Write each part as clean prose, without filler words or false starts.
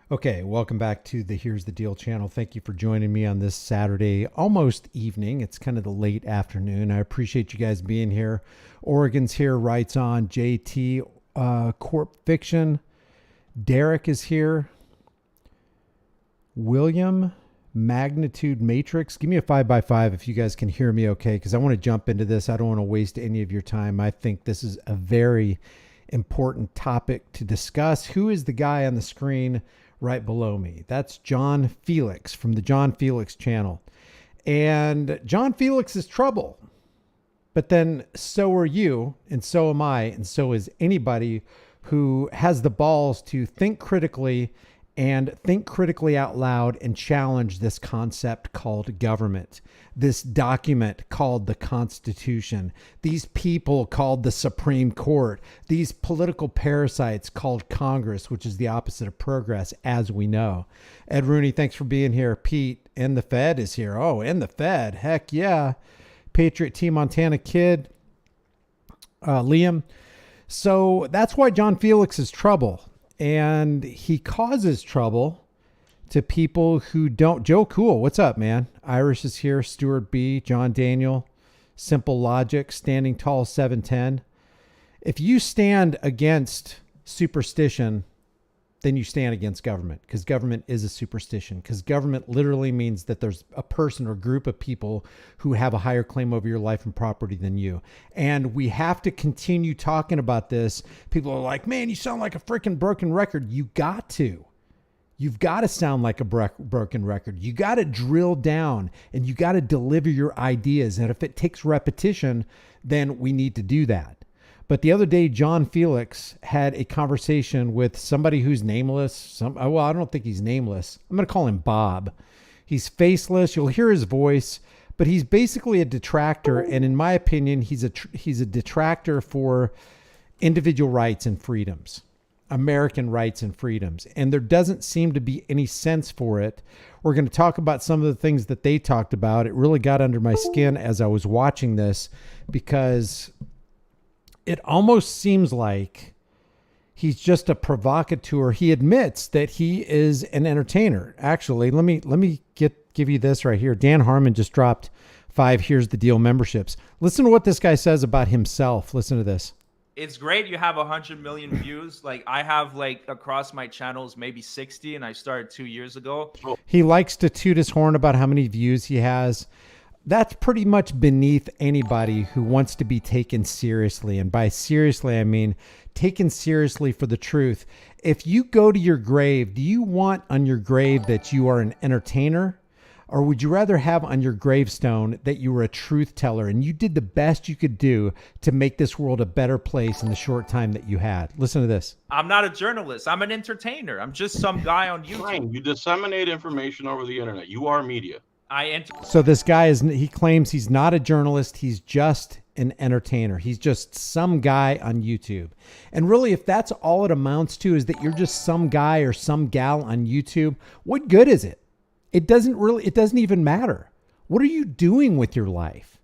Okay, welcome back to the Here's the Deal channel. Thank you for joining me on this Saturday, almost evening. It's kind of the late afternoon. I appreciate you guys being here. Oregon's here, writes on JT Corp Fiction. Derek is here. William Magnitude Matrix. Give me a 5x5 if you guys can hear me okay, because I want to jump into this. I don't want to waste any of your time. I think this is a very important topic to discuss. Who is the guy on the screen right below me? That's John Felix from the John Felix channel. And John Felix is trouble. But then so are you, and so am I, and so is anybody who has the balls to think critically out loud and challenge this concept called government, this document called the Constitution, these people called the Supreme Court, these political parasites called Congress, which is the opposite of progress, as we know. Ed Rooney, thanks for being here. Pete, and the Fed is here. Oh, and the Fed. Heck yeah. Patriot T. Montana Kid. Liam. So that's why John Felix is trouble. And he causes trouble to people who don't. Joe Cool, what's up, man? Irish is here. Stuart B, John Daniel, Simple Logic, Standing Tall 710. If you stand against superstition, then you stand against government, because government is a superstition, because government literally means that there's a person or group of people who have a higher claim over your life and property than you. And we have to continue talking about this. People are like, man, you sound like a freaking broken record. You've got to sound like a broken record. You got to drill down and you got to deliver your ideas. And if it takes repetition, then we need to do that. But the other day, John Felix had a conversation with somebody who's nameless. Well, I don't think he's nameless. I'm going to call him Bob. He's faceless. You'll hear his voice, but he's basically a detractor. And in my opinion, he's a detractor for individual rights and freedoms, American rights and freedoms. And there doesn't seem to be any sense for it. We're going to talk about some of the things that they talked about. It really got under my skin as I was watching this, because it almost seems like he's just a provocateur. He admits that he is an entertainer. Actually, let me give you this right here. Dan Harmon just dropped 5 Here's the Deal memberships. Listen to what this guy says about himself. Listen to this. It's great you have 100 million views. Like I have across my channels maybe 60, and I started 2 years ago. He likes to toot his horn about how many views he has. That's pretty much beneath anybody who wants to be taken seriously. And by seriously, I mean taken seriously for the truth. If you go to your grave, do you want on your grave that you are an entertainer? Or would you rather have on your gravestone that you were a truth teller and you did the best you could do to make this world a better place in the short time that you had? Listen to this. I'm not a journalist. I'm an entertainer. I'm just some guy on YouTube. Fine. You disseminate information over the internet. You are media. So this guy he claims he's not a journalist. He's just an entertainer. He's just some guy on YouTube. And really, if that's all it amounts to, is that you're just some guy or some gal on YouTube, what good is it? It doesn't even matter. What are you doing with your life?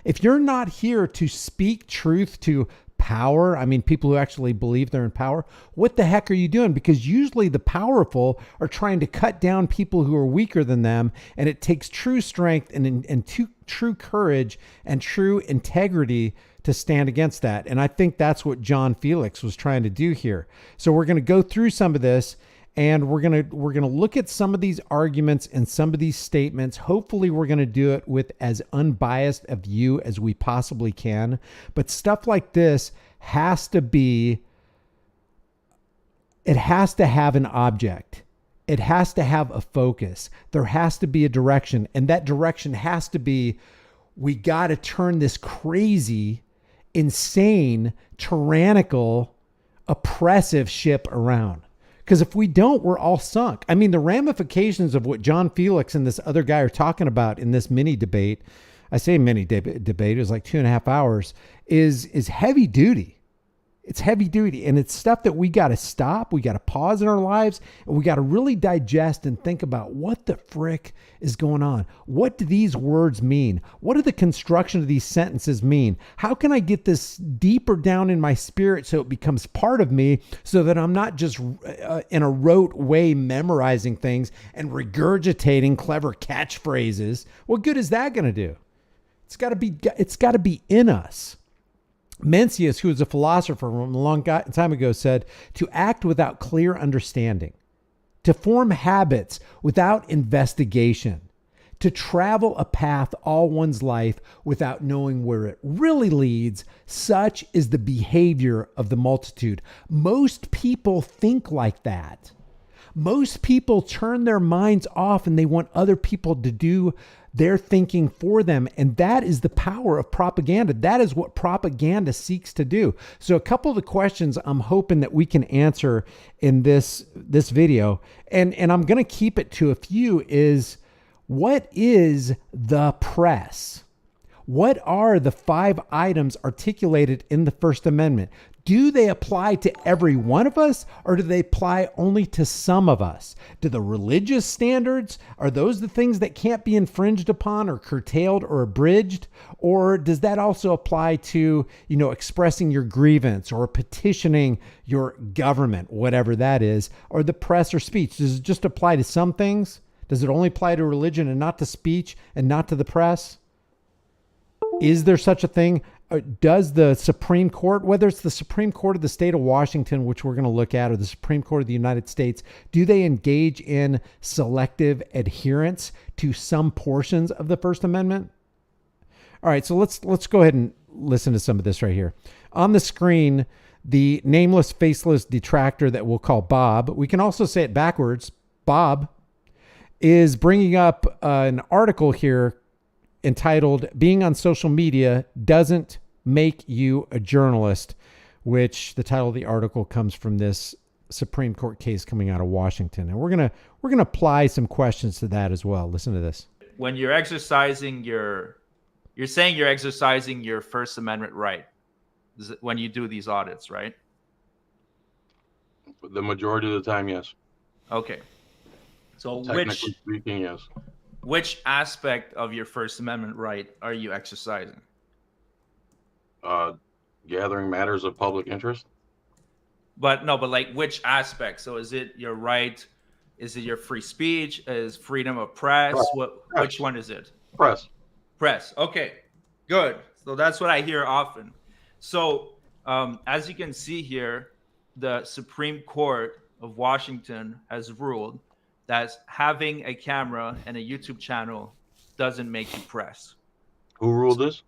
If you're not here to speak truth to power, I mean, people who actually believe they're in power, what the heck are you doing? Because usually the powerful are trying to cut down people who are weaker than them. And it takes true strength and true courage and true integrity to stand against that. And I think that's what John Felix was trying to do here. So we're going to go through some of this, and we're going to look at some of these arguments and some of these statements. Hopefully we're going to do it with as unbiased a view as we possibly can. But stuff like this has to have an object. It has to have a focus. There has to be a direction. And that direction has to be, we got to turn this crazy, insane, tyrannical, oppressive ship around. Because if we don't, we're all sunk. I mean, the ramifications of what John Felix and this other guy are talking about in this mini debate, I say mini debate, it was like 2.5 hours, is heavy duty. It's heavy duty, and it's stuff that we got to stop. We got to pause in our lives, and we got to really digest and think about what the frick is going on. What do these words mean? What do the construction of these sentences mean? How can I get this deeper down in my spirit so it becomes part of me, so that I'm not just in a rote way memorizing things and regurgitating clever catchphrases? What good is that going to do? It's got to be in us. Mencius, who was a philosopher from a long time ago, said to act without clear understanding, to form habits without investigation, to travel a path all one's life without knowing where it really leads. Such is the behavior of the multitude. Most people think like that. Most people turn their minds off and they want other people to do their thinking for them. And that is the power of propaganda. That is what propaganda seeks to do. So a couple of the questions I'm hoping that we can answer in this video, and I'm going to keep it to a few, is what is the press? What are the 5 items articulated in the First Amendment? Do they apply to every one of us, or do they apply only to some of us? Do the religious standards, are those the things that can't be infringed upon or curtailed or abridged? Or does that also apply to, expressing your grievance or petitioning your government, whatever that is, or the press or speech? Does it just apply to some things? Does it only apply to religion and not to speech and not to the press? Is there such a thing? Does the Supreme Court, whether it's the Supreme Court of the state of Washington, which we're going to look at, or the Supreme Court of the United States, do they engage in selective adherence to some portions of the First Amendment? All right, so let's go ahead and listen to some of this right here. On the screen, the nameless, faceless detractor that we'll call Bob, we can also say it backwards, Bob, is bringing up an article here entitled "Being on Social Media Doesn't Make You a Journalist," which the title of the article comes from this Supreme Court case coming out of Washington. And we're going to apply some questions to that as well. Listen to this. When you're exercising you're saying you're exercising your First Amendment right when you do these audits, right? The majority of the time, yes. Okay. So Technically speaking, yes. which aspect of your First Amendment right are you exercising? Gathering matters of public interest. But like which aspect? So is it your right? Is it your free speech? Is freedom of press? Press. Which one is it? Press. Press. Okay, good. So that's what I hear often. So as you can see here, the Supreme Court of Washington has ruled that having a camera and a YouTube channel doesn't make you press. Who ruled this?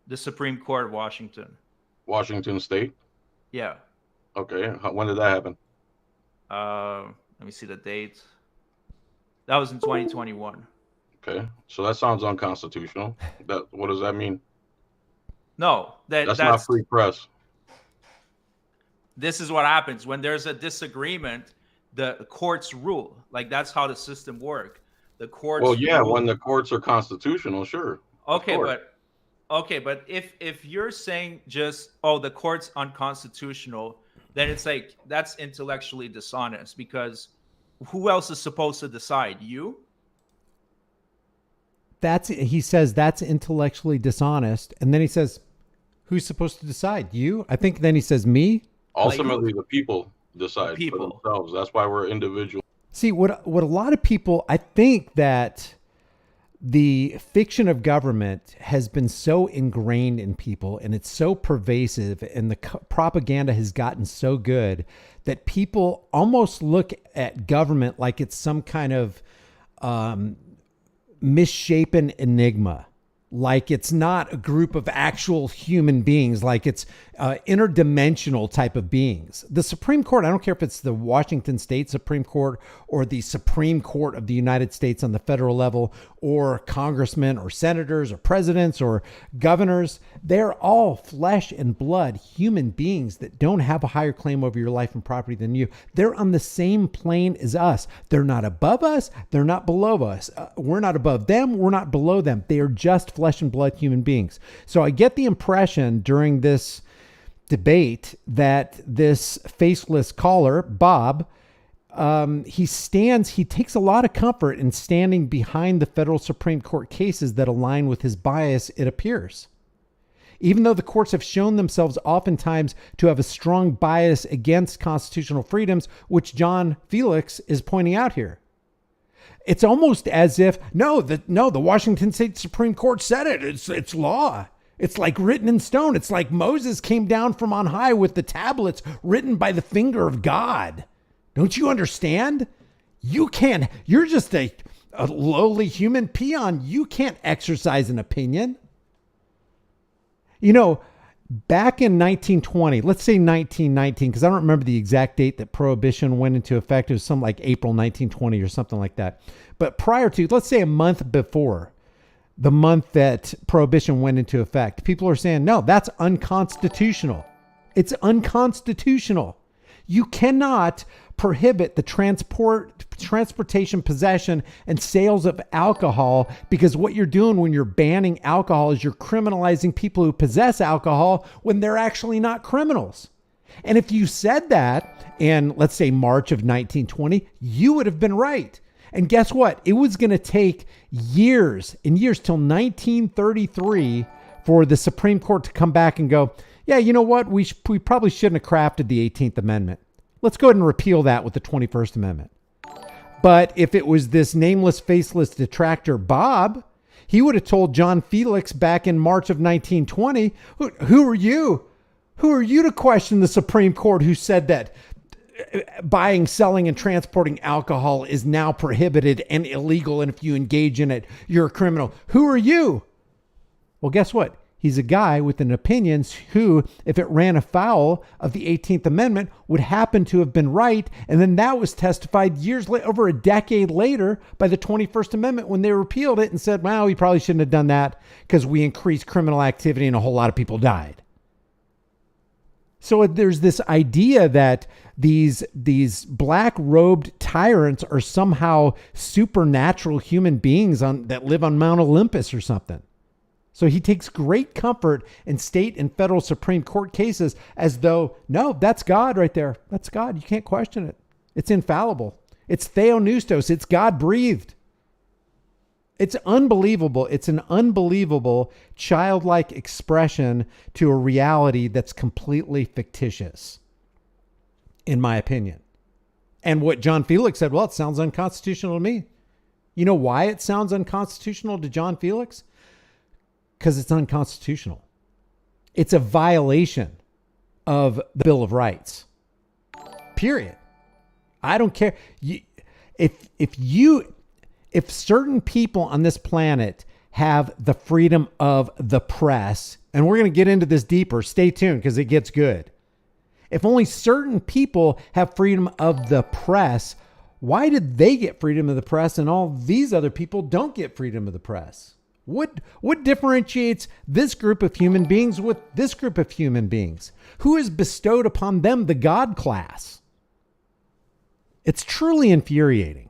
The Supreme Court of Washington. Washington State. Yeah. Okay. When did that happen? Let me see the date. That was in 2021. Okay. So that sounds unconstitutional. What does that mean? No, that's not free press. This is what happens when there's a disagreement. The courts rule. Like that's how the system works. The courts. Well, yeah, rule. when the courts are constitutional, sure. Okay, but if you're saying just the court's unconstitutional, then it's like that's intellectually dishonest, because who else is supposed to decide? You? He says that's intellectually dishonest, and then he says, who's supposed to decide? You? I think then he says me. Ultimately, the people decide for themselves. That's why we're individual. See, what a lot of people, I think that the fiction of government has been so ingrained in people, and it's so pervasive, and the propaganda has gotten so good that people almost look at government like it's some kind of misshapen enigma. Like it's not a group of actual human beings, like it's interdimensional type of beings. The Supreme Court, I don't care if it's the Washington State Supreme Court or the Supreme Court of the United States on the federal level, or congressmen or senators or presidents or governors, they're all flesh and blood human beings that don't have a higher claim over your life and property than you. They're on the same plane as us. They're not above us. They're not below us. We're not above them. We're not below them. They are just flesh and blood human beings. So I get the impression during this debate that this faceless caller, Bob, he takes a lot of comfort in standing behind the federal Supreme Court cases that align with his bias, it appears. Even though the courts have shown themselves oftentimes to have a strong bias against constitutional freedoms, which John Felix is pointing out here. It's almost as if, the Washington State Supreme Court said it. It's law. It's like written in stone. It's like Moses came down from on high with the tablets written by the finger of God. Don't you understand? You're just a lowly human peon. You can't exercise an opinion. You know, back in 1920, let's say 1919, because I don't remember the exact date that prohibition went into effect. It was something like April 1920 or something like that. But prior to, let's say a month before the month that prohibition went into effect, people are saying, no, that's unconstitutional. It's unconstitutional. You cannot prohibit the transportation, possession, and sales of alcohol, because what you're doing when you're banning alcohol is you're criminalizing people who possess alcohol when they're actually not criminals. And if you said that in, let's say, March of 1920, you would have been right. And guess what? It was going to take years and years till 1933 for the Supreme Court to come back and go, yeah, you know what? We probably shouldn't have crafted the 18th Amendment. Let's go ahead and repeal that with the 21st Amendment. But if it was this nameless, faceless detractor, Bob, he would have told John Felix back in March of 1920, who are you? Who are you to question the Supreme Court who said that buying, selling, and transporting alcohol is now prohibited and illegal, and if you engage in it, you're a criminal? Who are you? Well, guess what? He's a guy with an opinion who, if it ran afoul of the 18th Amendment, would happen to have been right. And then that was testified years later, over a decade later, by the 21st Amendment when they repealed it and said, well, we probably shouldn't have done that because we increased criminal activity and a whole lot of people died. So there's this idea that these black-robed tyrants are somehow supernatural human beings that live on Mount Olympus or something. So he takes great comfort in state and federal Supreme Court cases as though, no, that's God right there. That's God. You can't question it. It's infallible. It's theonoustos. It's God-breathed. It's unbelievable. It's an unbelievable childlike expression to a reality that's completely fictitious, in my opinion. And what John Felix said, well, it sounds unconstitutional to me. You know why it sounds unconstitutional to John Felix? Because it's unconstitutional. It's a violation of the Bill of Rights. Period. I don't care. If certain people on this planet have the freedom of the press, and we're going to get into this deeper, stay tuned because it gets good. If only certain people have freedom of the press, why did they get freedom of the press and all these other people don't get freedom of the press? What differentiates this group of human beings with this group of human beings? Who has bestowed upon them the God class? It's truly infuriating.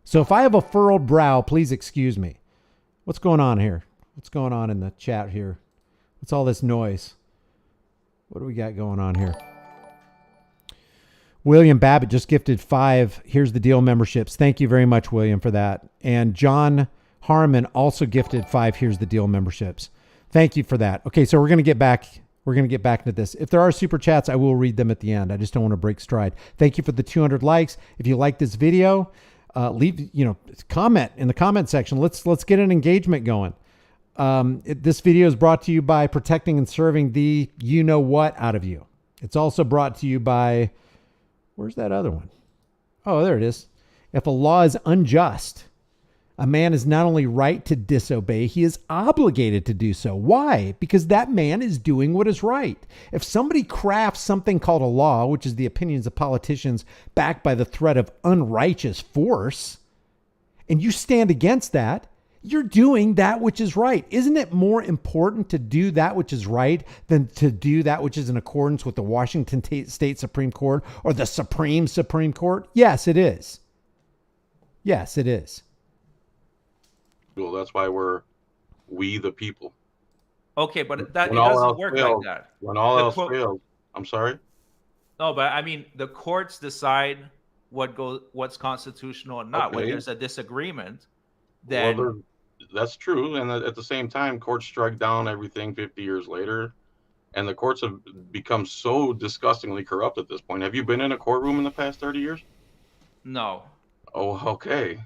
So if I have a furrowed brow, please excuse me. What's going on here? What's going on in the chat here? What's all this noise? What do we got going on here? William Babbitt just gifted 5 Here's the Deal memberships. Thank you very much, William, for that. And John Harmon also gifted 5 Here's the Deal memberships. Thank you for that. Okay, so we're going to get back into this. If there are super chats, I will read them at the end. I just don't want to break stride. Thank you for the 200 likes. If you like this video, leave, comment in the comment section. Let's get an engagement going. This video is brought to you by protecting and serving the you-know-what out of you. It's also brought to you by, where's that other one? Oh, there it is. If a law is unjust, a man is not only right to disobey, he is obligated to do so. Why? Because that man is doing what is right. If somebody crafts something called a law, which is the opinions of politicians backed by the threat of unrighteous force, and you stand against that, you're doing that which is right. Isn't it more important to do that which is right than to do that which is in accordance with the Washington State Supreme Court or the Supreme Court? Yes, it is. Yes, it is. Well, that's why we the people. Okay, but it doesn't work like that. When all else fails, I'm sorry. No, but I mean, the courts decide what's constitutional and not. When Okay. there's a disagreement, Well, then that's true. And at the same time, courts strike down everything 50 years later. And the courts have become so disgustingly corrupt at this point. Have you been in a courtroom in the past 30 years? no. Oh, okay.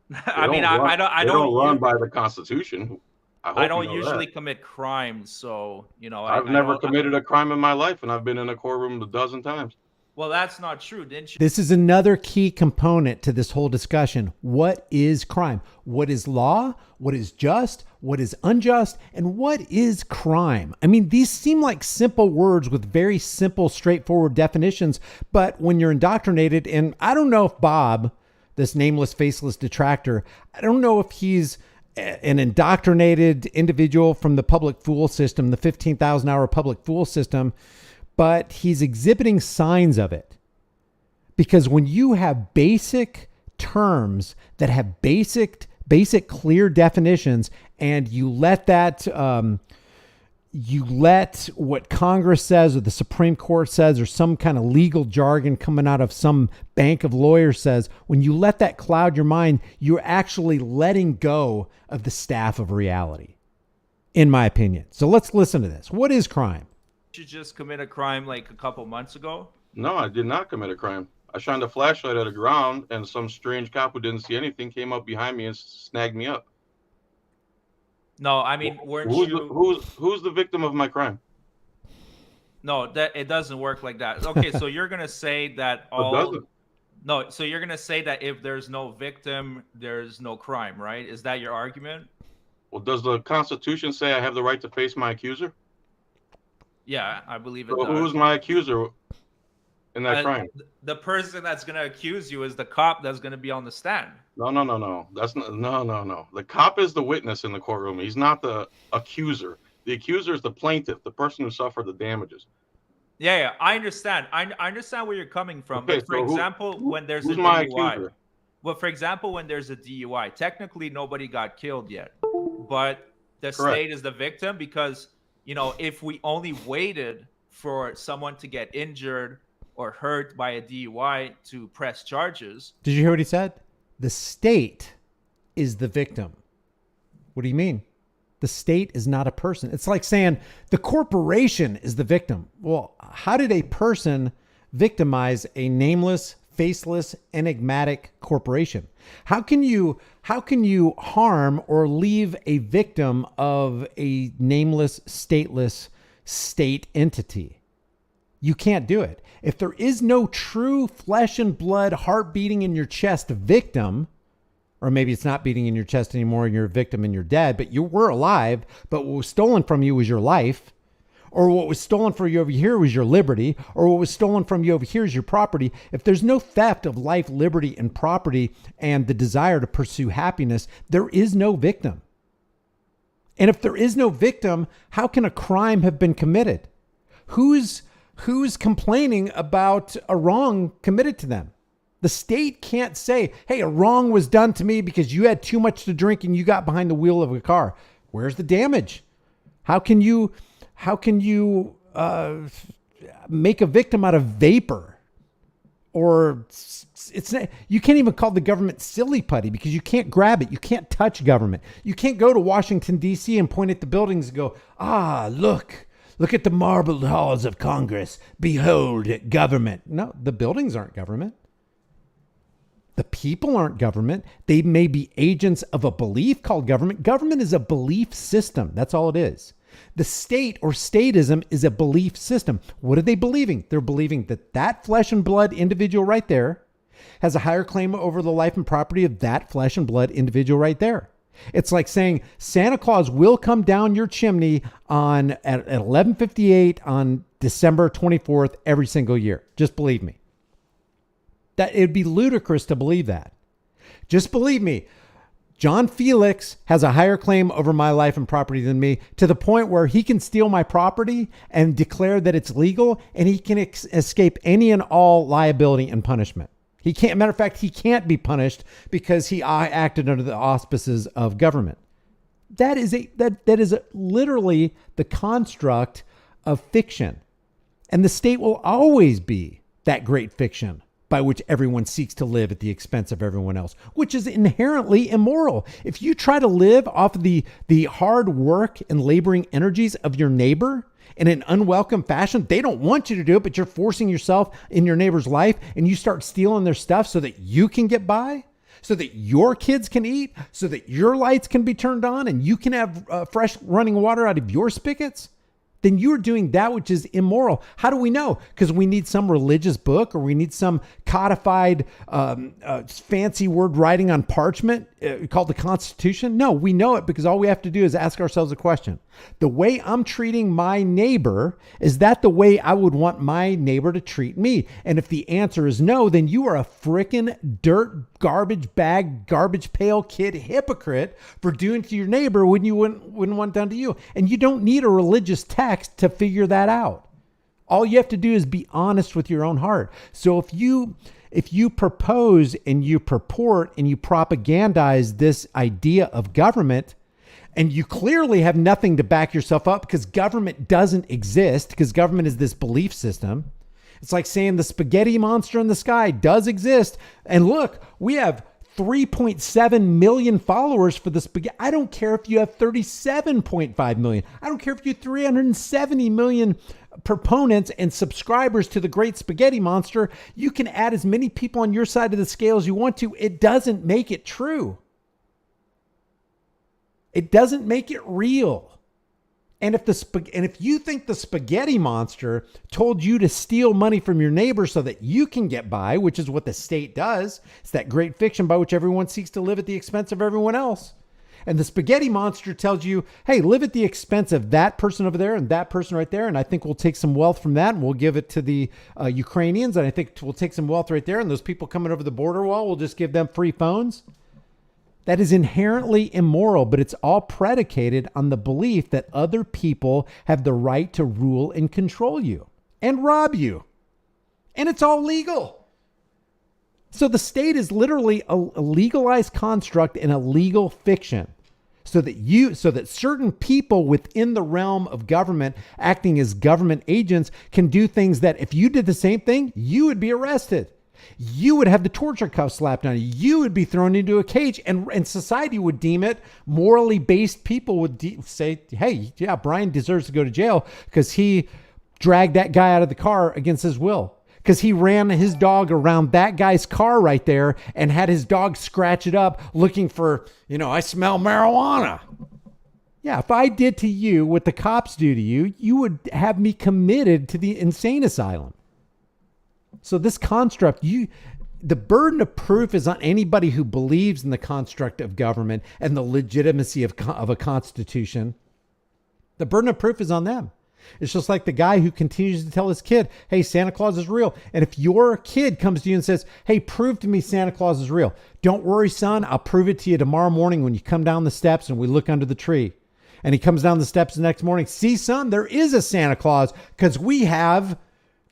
They I mean, don't run. I They don't don't run by the Constitution. I I hope you don't know that. usually commit crimes, so I've I never don't. committed a crime in my life, and I've been in a courtroom a dozen times. Well, that's not true, didn't you? This is another key component to this whole discussion. What is crime? What is law? What is just? What is unjust? And what is crime? I mean, these seem like simple words with very simple, straightforward definitions. But when you're indoctrinated, and I don't know if Bob, this nameless, faceless detractor, I don't know if he's an indoctrinated individual from the public fool system, the 15,000 hour public fool system, but he's exhibiting signs of it. Because when you have basic terms that have basic clear definitions, and you let what Congress says or the Supreme Court says or some kind of legal jargon coming out of some bank of lawyers says, when you let that cloud your mind, you're actually letting go of the staff of reality, in my opinion. So let's listen to this. What is crime? You just commit a crime like a couple months ago. No, I did not commit a crime. I shined a flashlight at the ground, and some strange cop who didn't see anything came up behind me and snagged me up. No, I mean, weren't Who's you? who's the victim of my crime? No, that it doesn't work like that. Okay, so you're gonna say that It doesn't. No, so you're gonna say that if there's no victim, there's no crime, right? Is that your argument? Well, does the Constitution say I have the right to face my accuser? Yeah, I believe it So does. who's my accuser in that crime? The person that's gonna accuse you is the cop that's gonna be on the stand. No. That's not. No. The cop is the witness in the courtroom. He's not the accuser. The accuser is the plaintiff, the person who suffered the damages. Yeah, I understand. I understand where you're coming from. Okay, But for so example, when there's a who's my DUI, accuser? well, for example, when there's a DUI, technically nobody got killed yet, but the Correct. state is the victim because if we only waited for someone to get injured or hurt by a DUI to press charges. Did you hear what he said? The state is the victim. What do you mean? The state is not a person. It's like saying the corporation is the victim. Well, how did a person victimize a nameless, faceless, enigmatic corporation? How can you harm or leave a victim of a nameless, stateless state entity? You can't do it. If there is no true flesh and blood, heart beating in your chest victim, or maybe it's not beating in your chest anymore and you're a victim and you're dead, but you were alive, but what was stolen from you was your life, or what was stolen from you over here was your liberty, or what was stolen from you over here is your property. If there's no theft of life, liberty, and property and the desire to pursue happiness, there is no victim. And if there is no victim, how can a crime have been committed? Who's complaining about a wrong committed to them? The state can't say, hey, a wrong was done to me because you had too much to drink and you got behind the wheel of a car. Where's the damage? How can you make a victim out of vapor? Or it's not, you can't even call the government silly putty because you can't grab it. You can't touch government. You can't go to Washington, D.C. and point at the buildings and go, look at the marble halls of Congress. Behold government. No, the buildings aren't government. The people aren't government. They may be agents of a belief called government. Government is a belief system. That's all it is. The state or statism is a belief system. What are they believing? They're believing that flesh and blood individual right there has a higher claim over the life and property of that flesh and blood individual right there. It's like saying Santa Claus will come down your chimney at 11:58 on December 24th every single year. Just believe me. That it'd be ludicrous to believe that. Just believe me. John Felix has a higher claim over my life and property than me, to the point where he can steal my property and declare that it's legal, and he can escape any and all liability and punishment. He can't. Matter of fact, he can't be punished because he acted under the auspices of government. That is literally the construct of fiction. And the state will always be that great fiction by which everyone seeks to live at the expense of everyone else, which is inherently immoral. If you try to live off of the hard work and laboring energies of your neighbor in an unwelcome fashion, they don't want you to do it, but you're forcing yourself in your neighbor's life, and you start stealing their stuff so that you can get by, so that your kids can eat, so that your lights can be turned on and you can have fresh running water out of your spigots, then you're doing that which is immoral. How do we know? Because we need some religious book, or we need some codified fancy word writing on parchment called the Constitution? No, we know it because all we have to do is ask ourselves a question. The way I'm treating my neighbor, is that the way I would want my neighbor to treat me? And if the answer is no, then you are a frickin' dirt, garbage bag, garbage pail kid hypocrite for doing to your neighbor when you wouldn't want done to you. And you don't need a religious text to figure that out. All you have to do is be honest with your own heart. So if you propose and you purport and you propagandize this idea of government, and you clearly have nothing to back yourself up because government doesn't exist, because government is this belief system. It's like saying the spaghetti monster in the sky does exist. And look, we have 3.7 million followers for the spaghetti. I don't care if you have 37.5 million. I don't care if you have 370 million proponents and subscribers to the great spaghetti monster. You can add as many people on your side of the scale as you want to. It doesn't make it true. It doesn't make it real. And if you think the spaghetti monster told you to steal money from your neighbor so that you can get by, which is what the state does, it's that great fiction by which everyone seeks to live at the expense of everyone else. And the spaghetti monster tells you, hey, live at the expense of that person over there and that person right there. And I think we'll take some wealth from that and we'll give it to the Ukrainians. And I think we'll take some wealth right there. And those people coming over the border wall, we'll just give them free phones. That is inherently immoral, but it's all predicated on the belief that other people have the right to rule and control you and rob you. And it's all legal. So the state is literally a legalized construct and a legal fiction. So that certain people within the realm of government acting as government agents can do things that if you did the same thing, you would be arrested. You would have the torture cuffs slapped on you. You would be thrown into a cage, and society would deem it morally based. People would say, hey, yeah, Brian deserves to go to jail because he dragged that guy out of the car against his will, because he ran his dog around that guy's car right there and had his dog scratch it up looking for, I smell marijuana. Yeah, if I did to you what the cops do to you, you would have me committed to the insane asylum. So this construct, the burden of proof is on anybody who believes in the construct of government and the legitimacy of a constitution. The burden of proof is on them. It's just like the guy who continues to tell his kid, hey, Santa Claus is real. And if your kid comes to you and says, hey, prove to me Santa Claus is real. Don't worry, son. I'll prove it to you tomorrow morning when you come down the steps and we look under the tree. And he comes down the steps the next morning. See, son, there is a Santa Claus because we have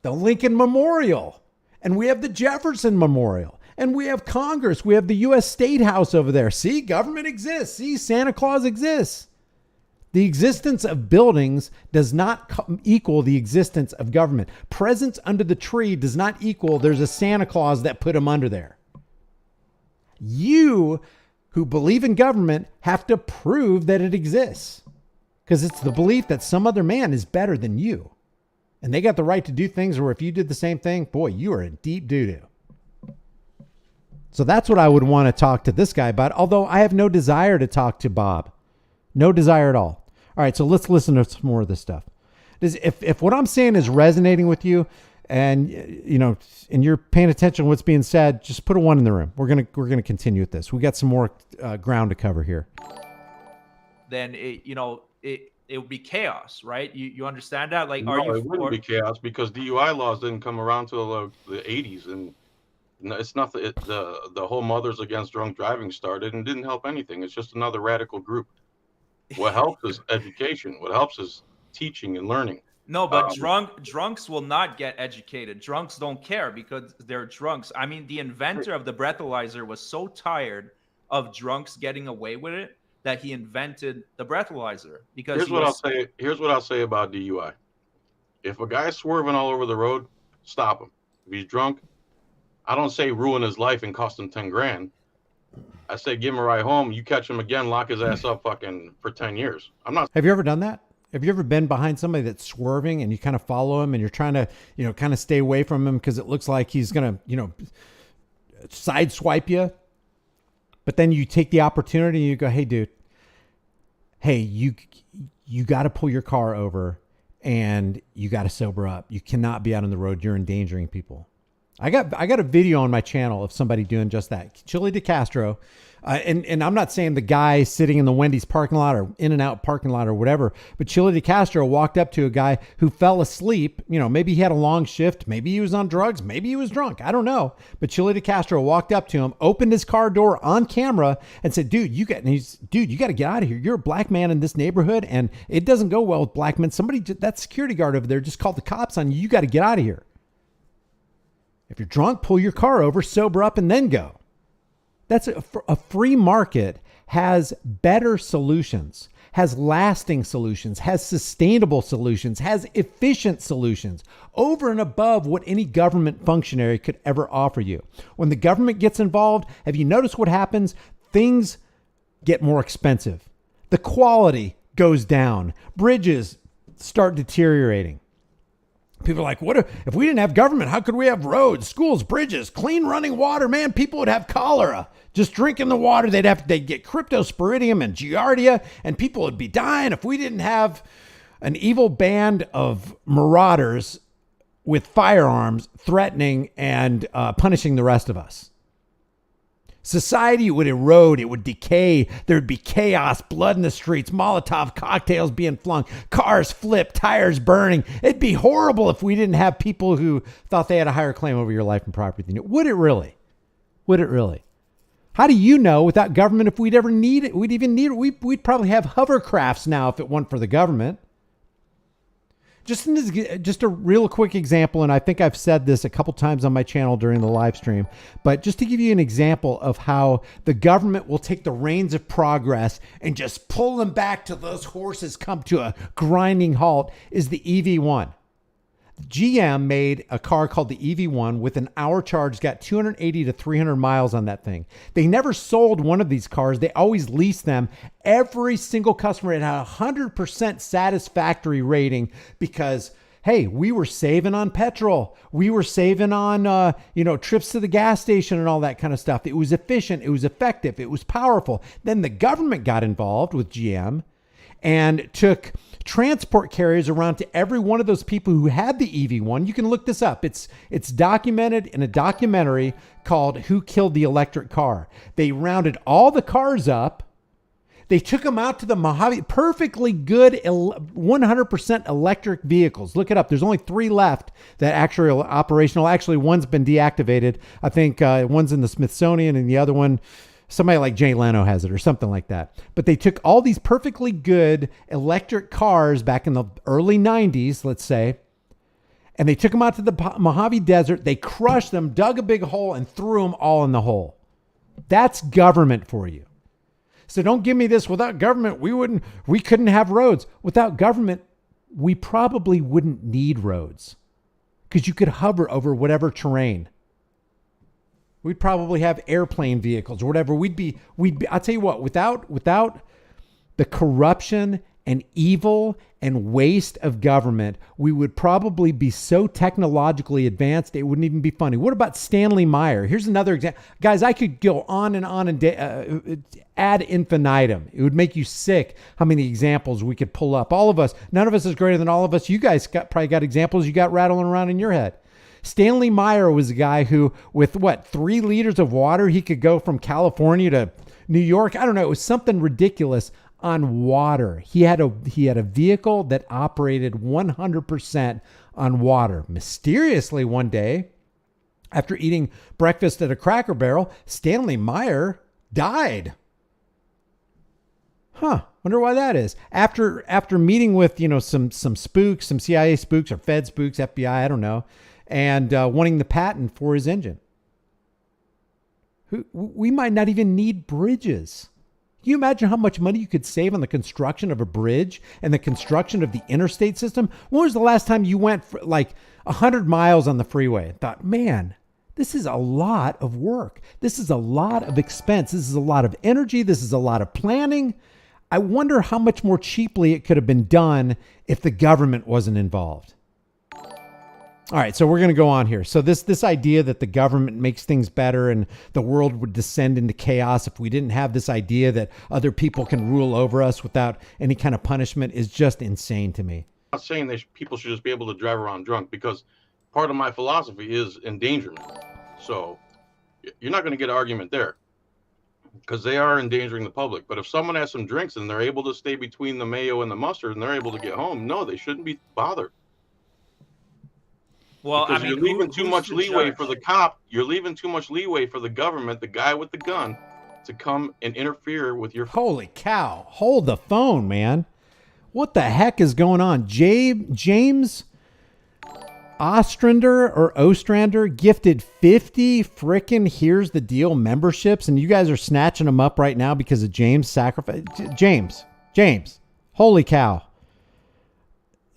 the Lincoln Memorial and we have the Jefferson Memorial and we have Congress. We have the U.S. State House over there. See, government exists. See, Santa Claus exists. The existence of buildings does not equal the existence of government. Presence under the tree does not equal there's a Santa Claus that put him under there. You who believe in government have to prove that it exists because it's the belief that some other man is better than you. And they got the right to do things where if you did the same thing, boy, you are in deep doo-doo. So that's what I would want to talk to this guy about, although I have no desire to talk to Bob. No desire at all. All right, so let's listen to some more of this stuff. If what I'm saying is resonating with you, and and you're paying attention to what's being said, just put a 1 in the room. We're gonna continue with this. We got some more ground to cover here. Then it would be chaos, right? You understand that? Like, no, it wouldn't be chaos because DUI laws didn't come around till the 80s, and it's not the whole Mothers Against Drunk Driving started and didn't help anything. It's just another radical group. What helps is education. What helps is teaching and learning. No, but drunks will not get educated. Drunks don't care because they're drunks. I mean, the inventor of the breathalyzer was so tired of drunks getting away with it that he invented the breathalyzer. Because here's what I'll say about DUI. If a guy's swerving all over the road, stop him. If he's drunk, I don't say ruin his life and cost him 10 grand. I say give him a ride home. You catch him again, lock his ass up fucking for 10 years. I'm not. Have you ever done that? Have you ever been behind somebody that's swerving and you kind of follow him and you're trying to, kind of stay away from him because it looks like he's going to, sideswipe you? But then you take the opportunity and you go, hey, dude, hey, you got to pull your car over and you got to sober up. You cannot be out on the road. You're endangering people. I got a video on my channel of somebody doing just that. Chili DeCastro. And I'm not saying the guy sitting in the Wendy's parking lot or In-N-Out parking lot or whatever, but Chili DeCastro walked up to a guy who fell asleep. Maybe he had a long shift. Maybe he was on drugs. Maybe he was drunk. I don't know. But Chili DeCastro walked up to him, opened his car door on camera and said, dude, you got to get out of here. You're a black man in this neighborhood and it doesn't go well with black men. That security guard over there just called the cops on you. You got to get out of here. If you're drunk, pull your car over, sober up, and then go. That's a free market has better solutions, has lasting solutions, has sustainable solutions, has efficient solutions over and above what any government functionary could ever offer you. When the government gets involved, have you noticed what happens? Things get more expensive. The quality goes down. Bridges start deteriorating. People are like, what if we didn't have government? How could we have roads, schools, bridges, clean running water? Man, people would have cholera just drinking the water. They'd get cryptosporidium and giardia, and people would be dying if we didn't have an evil band of marauders with firearms threatening and punishing the rest of us. Society would erode. It would decay. There'd be chaos, blood in the streets, Molotov cocktails being flung, cars flipped, tires burning. It'd be horrible if we didn't have people who thought they had a higher claim over your life and property than you. Would it really? Would it really? How do you know without government if we'd ever need it? We'd even need it. We'd probably have hovercrafts now if it weren't for the government. Just a real quick example, and I think I've said this a couple times on my channel during the live stream, but just to give you an example of how the government will take the reins of progress and just pull them back till those horses come to a grinding halt is the EV1. GM made a car called the EV1 with an hour charge, got 280 to 300 miles on that thing. They never sold one of these cars. They always leased them. Every single customer had a 100% satisfactory rating because, hey, we were saving on petrol. We were saving on, trips to the gas station and all that kind of stuff. It was efficient. It was effective. It was powerful. Then the government got involved with GM and took transport carriers around to every one of those people who had the EV1. You can look this up. It's documented in a documentary called Who Killed the Electric Car. They rounded all the cars up. They took them out to the Mojave, perfectly good 100% electric vehicles. Look it up. There's only 3 left that actually are operational. Actually, one's been deactivated. I think one's in the Smithsonian and the other one, somebody like Jay Leno has it or something like that. But they took all these perfectly good electric cars back in the early 90s, let's say, and they took them out to the Mojave Desert. They crushed them, dug a big hole, and threw them all in the hole. That's government for you. So don't give me this, without government, we couldn't have roads. Without government, we probably wouldn't need roads because you could hover over whatever terrain. We'd probably have airplane vehicles or whatever. We'd be, I'll tell you what, without the corruption and evil and waste of government, we would probably be so technologically advanced, it wouldn't even be funny. What about Stanley Meyer? Here's another example. Guys, I could go on and ad infinitum. It would make you sick how many examples we could pull up. All of us, none of us is greater than all of us. You guys probably got examples you got rattling around in your head. Stanley Meyer was a guy who, with 3 liters of water, he could go from California to New York. I don't know. It was something ridiculous on water. He had a vehicle that operated 100% on water. Mysteriously, one day, after eating breakfast at a Cracker Barrel, Stanley Meyer died. Wonder why that is. After meeting with some spooks, some CIA spooks or Fed spooks, FBI, I don't know, and wanting the patent for his engine. We might not even need bridges. Can you imagine how much money you could save on the construction of a bridge and the construction of the interstate system? When was the last time you went for like 100 miles on the freeway and thought, man, this is a lot of work. This is a lot of expense. This is a lot of energy. This is a lot of planning. I wonder how much more cheaply it could have been done if the government wasn't involved. All right, so we're going to go on here. So this idea that the government makes things better and the world would descend into chaos if we didn't have this idea that other people can rule over us without any kind of punishment is just insane to me. I'm not saying people should just be able to drive around drunk, because part of my philosophy is endangerment. So you're not going to get an argument there, because they are endangering the public. But if someone has some drinks and they're able to stay between the mayo and the mustard and they're able to get home, no, they shouldn't be bothered. Well, Because I mean, you're leaving too much leeway for the cop. You're leaving too much leeway for the government, the guy with the gun, to come and interfere with your. Holy cow. Hold the phone, man. What the heck is going on? James Ostrander gifted 50 frickin' Here's the Deal memberships, and you guys are snatching them up right now because of James' sacrifice. James. Holy cow.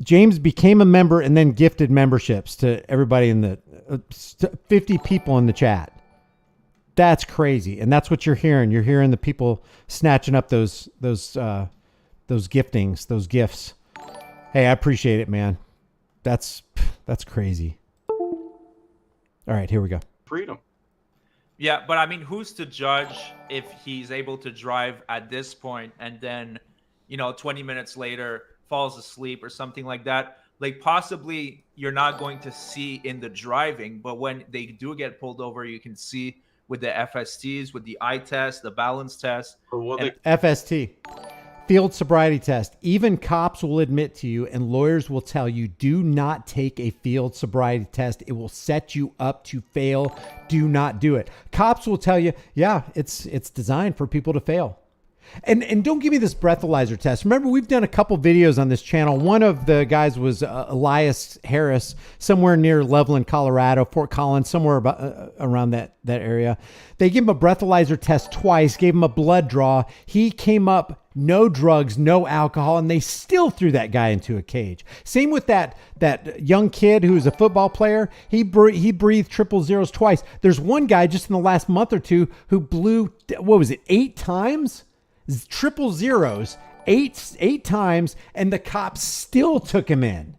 James became a member and then gifted memberships to everybody in the 50 people in the chat. That's crazy. And that's what you're hearing. You're hearing the people snatching up those giftings, those gifts. Hey, I appreciate it, man. That's crazy. All right, here we go. Freedom. Yeah, but I mean, who's to judge if he's able to drive at this point and then, 20 minutes later falls asleep or something like that? Like, possibly you're not going to see in the driving, but when they do get pulled over, you can see with the FSTs, with the eye test, the balance test. FST, field sobriety test. Even cops will admit to you and lawyers will tell you, do not take a field sobriety test. It will set you up to fail. Do not do it. Cops will tell you, yeah, it's designed for people to fail. And don't give me this breathalyzer test. Remember, we've done a couple videos on this channel. One of the guys was Elias Harris, somewhere near Loveland, Colorado, Fort Collins, somewhere about, around that area. They gave him a breathalyzer test twice, gave him a blood draw. He came up, no drugs, no alcohol, and they still threw that guy into a cage. Same with that young kid who was a football player. He breathed triple zeros twice. There's one guy just in the last month or two who blew, 8 times? Triple zeros, eight times, and the cops still took him in.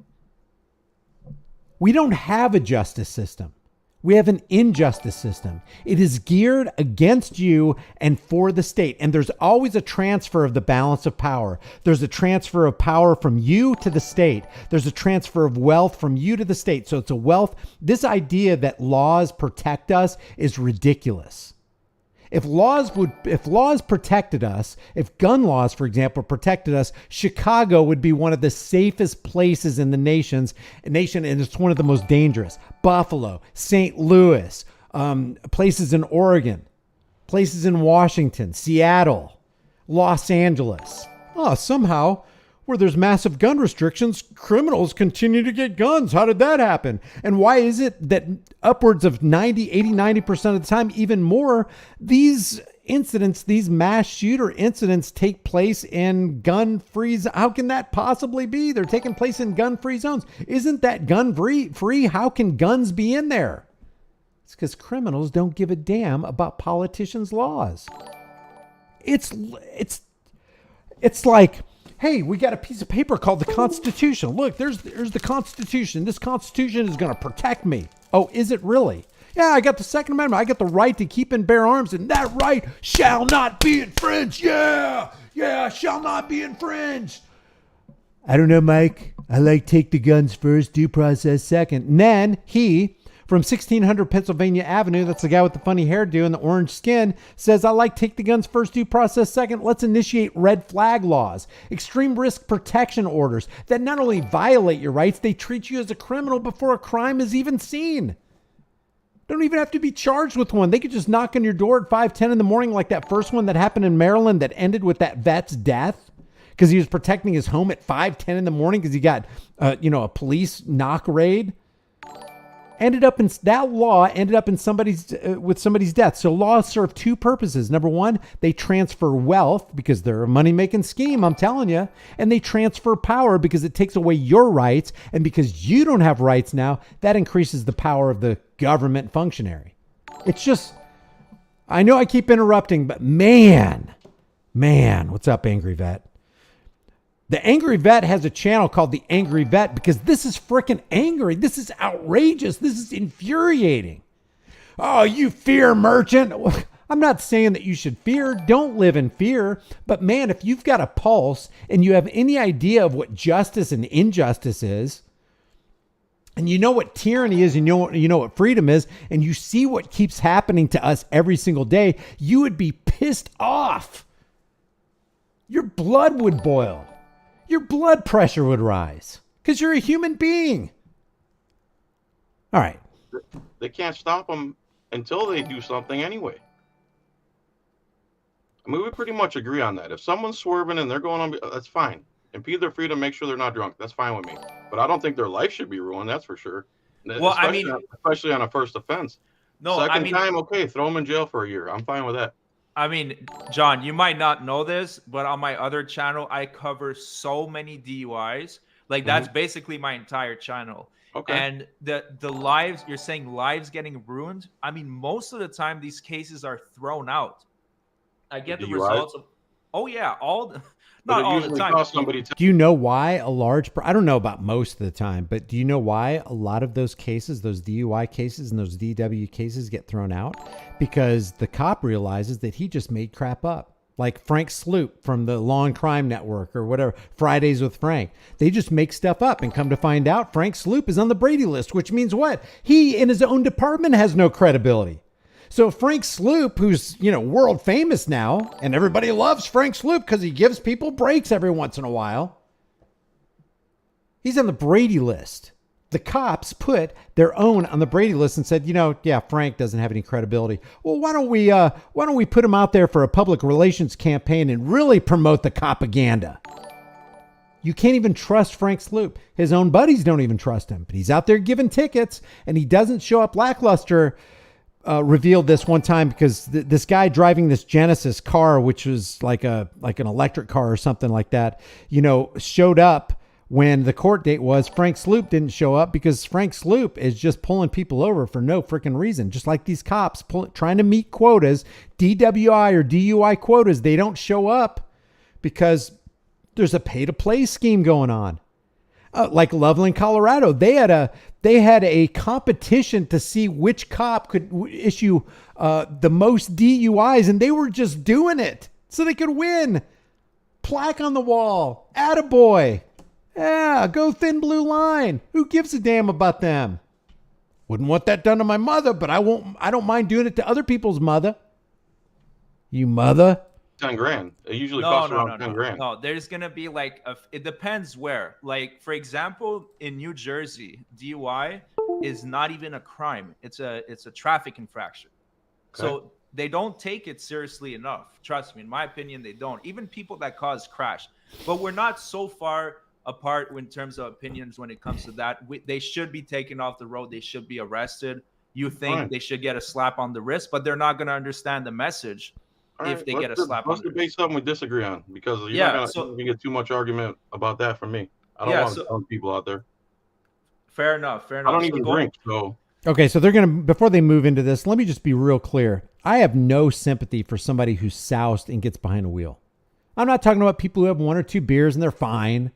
We don't have a justice system. We have an injustice system. It is geared against you and for the state. And there's always a transfer of the balance of power. There's a transfer of power from you to the state. There's a transfer of wealth from you to the state. So it's a wealth. This idea that laws protect us is ridiculous. If laws protected us, if gun laws, for example, protected us, Chicago would be one of the safest places in the nation, and it's one of the most dangerous. Buffalo, St. Louis, places in Oregon, places in Washington, Seattle, Los Angeles. Oh, somehow, where there's massive gun restrictions, criminals continue to get guns. How did that happen? And why is it that upwards of 90% of the time, even more, these incidents, these mass shooter incidents take place in gun-free zones? How can that possibly be? They're taking place in gun-free zones. Isn't that gun-free? How can guns be in there? It's because criminals don't give a damn about politicians' laws. It's like, hey, we got a piece of paper called the Constitution. Look, there's the Constitution. This Constitution is going to protect me. Oh, is it really? Yeah, I got the Second Amendment. I got the right to keep and bear arms, and that right shall not be infringed. Yeah, shall not be infringed. I don't know, Mike. I like take the guns first, due process second. And then he, from 1600 Pennsylvania Avenue, that's the guy with the funny hairdo and the orange skin, says, I like take the guns first, due process second. Let's initiate red flag laws, extreme risk protection orders that not only violate your rights, they treat you as a criminal before a crime is even seen. Don't even have to be charged with one. They could just knock on your door at 5:10 in the morning, like that first one that happened in Maryland that ended with that vet's death because he was protecting his home at 5:10 in the morning because he got, a police knock raid. ended up in somebody's with somebody's death. So laws serve two purposes. Number one, they transfer wealth because they're a money-making scheme, I'm telling you, and they transfer power because it takes away your rights, and because you don't have rights now, that increases the power of the government functionary. It's just, I know I keep interrupting, but man, what's up, Angry Vet? The Angry Vet has a channel called The Angry Vet because this is freaking angry. This is outrageous. This is infuriating. Oh, you fear merchant. I'm not saying that you should fear. Don't live in fear. But man, if you've got a pulse and you have any idea of what justice and injustice is, and you know what tyranny is, and you know what freedom is, and you see what keeps happening to us every single day, you would be pissed off. Your blood would boil. Your blood pressure would rise because you're a human being. All right. They can't stop them until they do something anyway. I mean, we pretty much agree on that. If someone's swerving and they're going on, that's fine. Impede their freedom, make sure they're not drunk. That's fine with me. But I don't think their life should be ruined. That's for sure. Well, especially on a first offense. No, Second time, okay, throw them in jail for a year. I'm fine with that. I mean, John, you might not know this, but on my other channel, I cover so many DUIs. Like that's basically my entire channel. Okay. And the lives, you're saying lives getting ruined. I mean, most of the time these cases are thrown out. I get the results of, oh yeah, not all the time. Do you know why I don't know about most of the time, but do you know why a lot of those cases, those DUI cases and those DW cases get thrown out? Because the cop realizes that he just made crap up. Like Frank Sloop from the Law and Crime Network or whatever, Fridays with Frank. They just make stuff up, and come to find out Frank Sloop is on the Brady list, which means what? He in his own department has no credibility. So Frank Sloop, who's, world famous now, and everybody loves Frank Sloop because he gives people breaks every once in a while. He's on the Brady list. The cops put their own on the Brady list and said, Frank doesn't have any credibility. Well, why don't we put him out there for a public relations campaign and really promote the propaganda? You can't even trust Frank Sloop. His own buddies don't even trust him, but he's out there giving tickets and he doesn't show up. Lackluster revealed this one time because this guy driving this Genesis car, which was like an electric car or something like that, showed up when the court date was. Frank Sloop didn't show up because Frank Sloop is just pulling people over for no freaking reason. Just like these cops trying to meet quotas, DWI or DUI quotas, they don't show up because there's a pay to play scheme going on. Like Loveland, Colorado, they had a competition to see which cop could issue the most DUIs, and they were just doing it so they could win. Plaque on the wall, attaboy. Yeah, go thin blue line. Who gives a damn about them? Wouldn't want that done to my mother, but I don't mind doing it to other people's mother. You mother. 10 grand. It usually costs around 10 grand. No, there's going to be it depends where. Like, for example, in New Jersey, DUI is not even a crime. It's a traffic infraction. Okay. So they don't take it seriously enough. Trust me, in my opinion, they don't. Even people that cause crash. But we're not so far apart in terms of opinions when it comes to that. They should be taken off the road. They should be arrested. You think they should get a slap on the wrist, but they're not going to understand the message. If they get a slap on. Let's debate something we disagree on, because you're not going to get too much argument about that from me. I don't want to tell people out there. Fair enough. I don't even drink, so. Okay, so they're going to, before they move into this, let me just be real clear. I have no sympathy for somebody who's soused and gets behind a wheel. I'm not talking about people who have one or two beers and they're fine.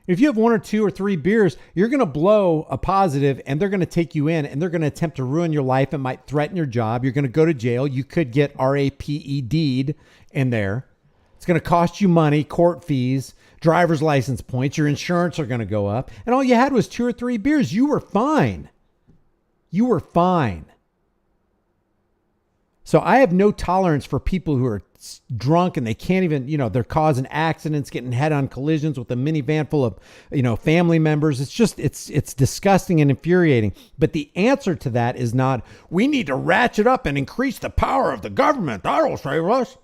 If you have one or two or three beers, you're going to blow a positive and they're going to take you in and they're going to attempt to ruin your life. It might threaten your job. You're going to go to jail. You could get RAPED'd in there. It's going to cost you money, court fees, driver's license points. Your insurance are going to go up. And all you had was two or three beers. You were fine. You were fine. So I have no tolerance for people who are drunk and they can't even, they're causing accidents, getting head-on collisions with a minivan full of, family members. It's just, it's disgusting and infuriating. But the answer to that is not, we need to ratchet up and increase the power of the government. That'll save us.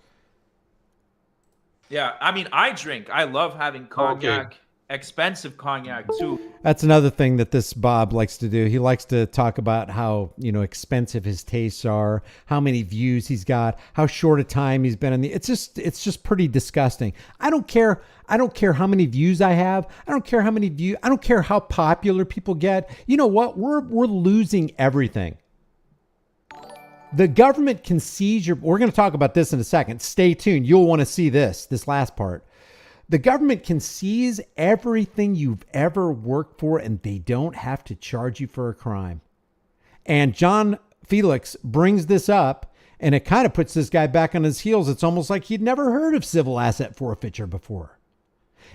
Yeah, I mean, I drink. I love having cognac expensive cognac too. That's another thing that this Bob likes to do. He likes to talk about how, expensive his tastes are, how many views he's got, how short a time he's been in it's just pretty disgusting. I don't care how many views I have. I don't care how popular people get. You know what? We're losing everything. The government can seize we're going to talk about this in a second. Stay tuned. You'll want to see this last part. The government can seize everything you've ever worked for, and they don't have to charge you for a crime. And John Felix brings this up, and it kind of puts this guy back on his heels. It's almost like he'd never heard of civil asset forfeiture before.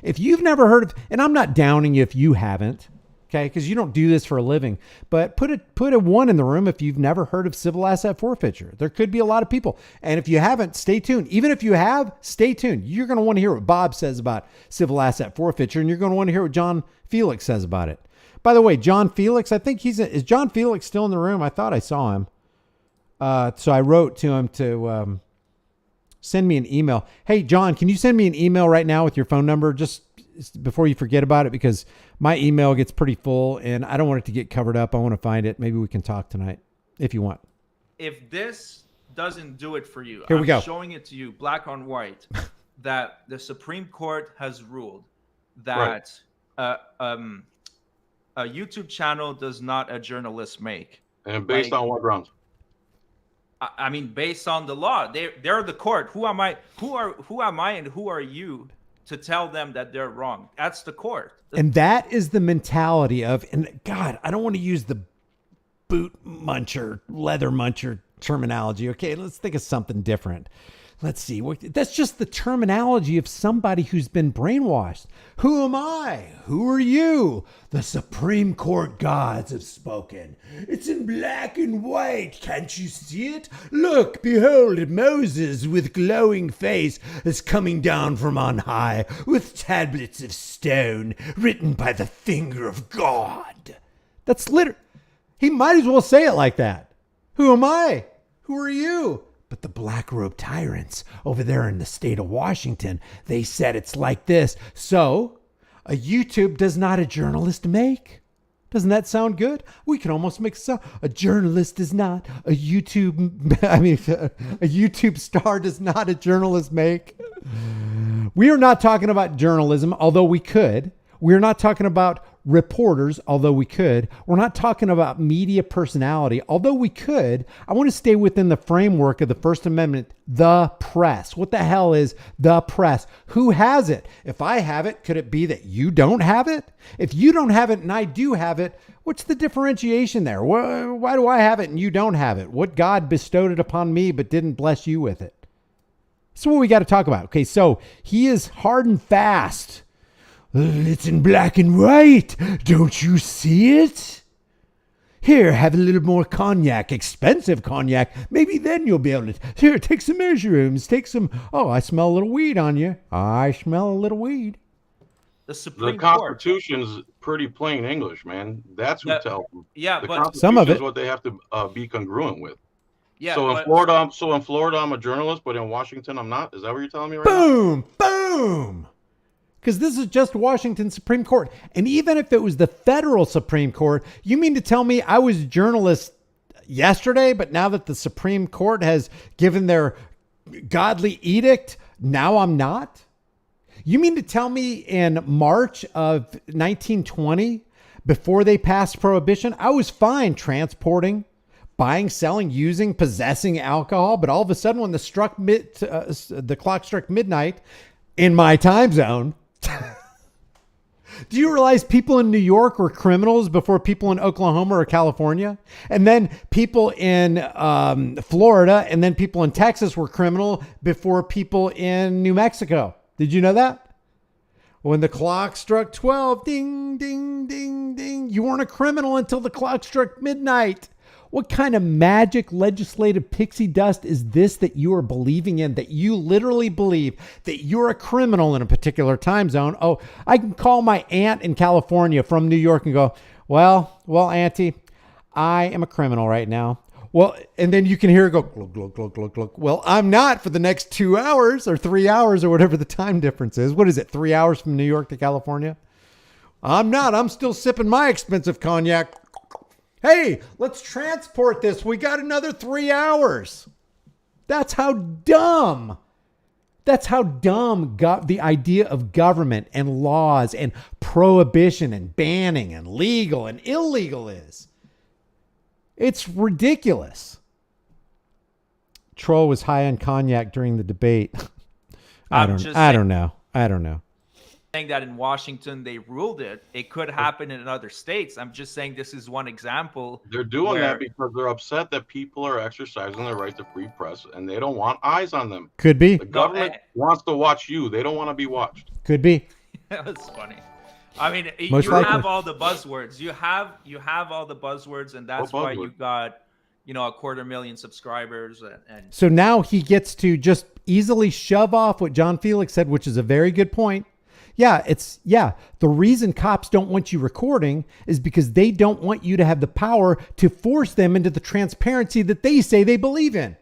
If you've never heard of, and I'm not downing you if you haven't, okay, because you don't do this for a living, but put a one in the room if you've never heard of civil asset forfeiture. There could be a lot of people. And if you haven't, stay tuned. Even if you have, stay tuned. You're going to want to hear what Bob says about civil asset forfeiture, and you're going to want to hear what John Felix says about it. By the way, John Felix, I think is John Felix still in the room? I thought I saw him. So I wrote to him to send me an email. Hey, John, can you send me an email right now with your phone number just before you forget about it? Because my email gets pretty full and I don't want it to get covered up. I want to find it. Maybe we can talk tonight if you want. If this doesn't do it for you, Here we go. I'm showing it to you black on white that the Supreme Court has ruled that a YouTube channel does not a journalist make. And based on what grounds? I mean, based on the law, they're the court. Who am I? Who am I, and who are you to tell them that they're wrong? That's the court. And that is the mentality of, and God, I don't want to use the boot muncher, leather muncher terminology. Okay, let's think of something different. Let's see. That's just the terminology of somebody who's been brainwashed. Who am I? Who are you? The Supreme Court gods have spoken. It's in black and white. Can't you see it? Look, behold, Moses with glowing face is coming down from on high with tablets of stone written by the finger of God. That's literally, he might as well say it like that. Who am I? Who are you? But the black robe tyrants over there in the state of Washington, they said it's like this. So a YouTube does not a journalist make. Doesn't that sound good? We can almost make a journalist is not a YouTube. I mean, a YouTube star does not a journalist make. We are not talking about journalism, although we could. We're not talking about reporters, although we could. We're not talking about media personality, although we could. I want to stay within the framework of the First Amendment, the press. What the hell is the press? Who has it? If I have it, could it be that you don't have it? If you don't have it and I do have it, what's the differentiation there? Why do I have it and you don't have it? What God bestowed it upon me but didn't bless you with it? That's what we got to talk about. Okay, so he is hard and fast. It's in black and white. Don't you see it? Here, have a little more cognac, expensive cognac. Maybe then you'll be able to. Here, take some mushrooms. Take some. Oh, I smell a little weed on you. I smell a little weed. The Constitution's pretty plain English, man. That's who tells them. Yeah, the but some of it is what they have to be congruent with. Yeah. So in Florida, I'm a journalist, but in Washington, I'm not. Is that what you're telling me right now? Boom. Because this is just Washington Supreme Court. And even if it was the federal Supreme Court, you mean to tell me I was a journalist yesterday, but now that the Supreme Court has given their godly edict, now I'm not? You mean to tell me in March of 1920, before they passed prohibition, I was fine transporting, buying, selling, using, possessing alcohol, but all of a sudden when the clock struck midnight in my time zone, do you realize people in New York were criminals before people in Oklahoma or California? And then people in Florida and then people in Texas were criminal before people in New Mexico. Did you know that? When the clock struck 12, ding, ding, ding, ding, you weren't a criminal until the clock struck midnight. What kind of magic legislative pixie dust is this that you are believing in, that you literally believe that you're a criminal in a particular time zone? Oh, I can call my aunt in California from New York and go, well, auntie, I am a criminal right now. Well, and then you can hear her go, glug, glug, glug, glug, glug. Well, I'm not for the next 2 hours or 3 hours or whatever the time difference is. What is it, 3 hours from New York to California? I'm not. I'm still sipping my expensive cognac. Hey, let's transport this. We got another 3 hours. That's how dumb. That's how dumb the idea of government and laws and prohibition and banning and legal and illegal is. It's ridiculous. Troll was high on cognac during the debate. I don't know. Saying that in Washington they ruled it. It could happen in other states. I'm just saying this is one example. They're doing that because they're upset that people are exercising their right to free press and they don't want eyes on them. Could be. The government wants to watch you. They don't want to be watched. Could be. That was funny. I mean, Most you likely. have all the buzzwords. You have all the buzzwords, and that's why you got, 250,000 subscribers. And so now he gets to just easily shove off what John Felix said, which is a very good point. The reason cops don't want you recording is because they don't want you to have the power to force them into the transparency that they say they believe in.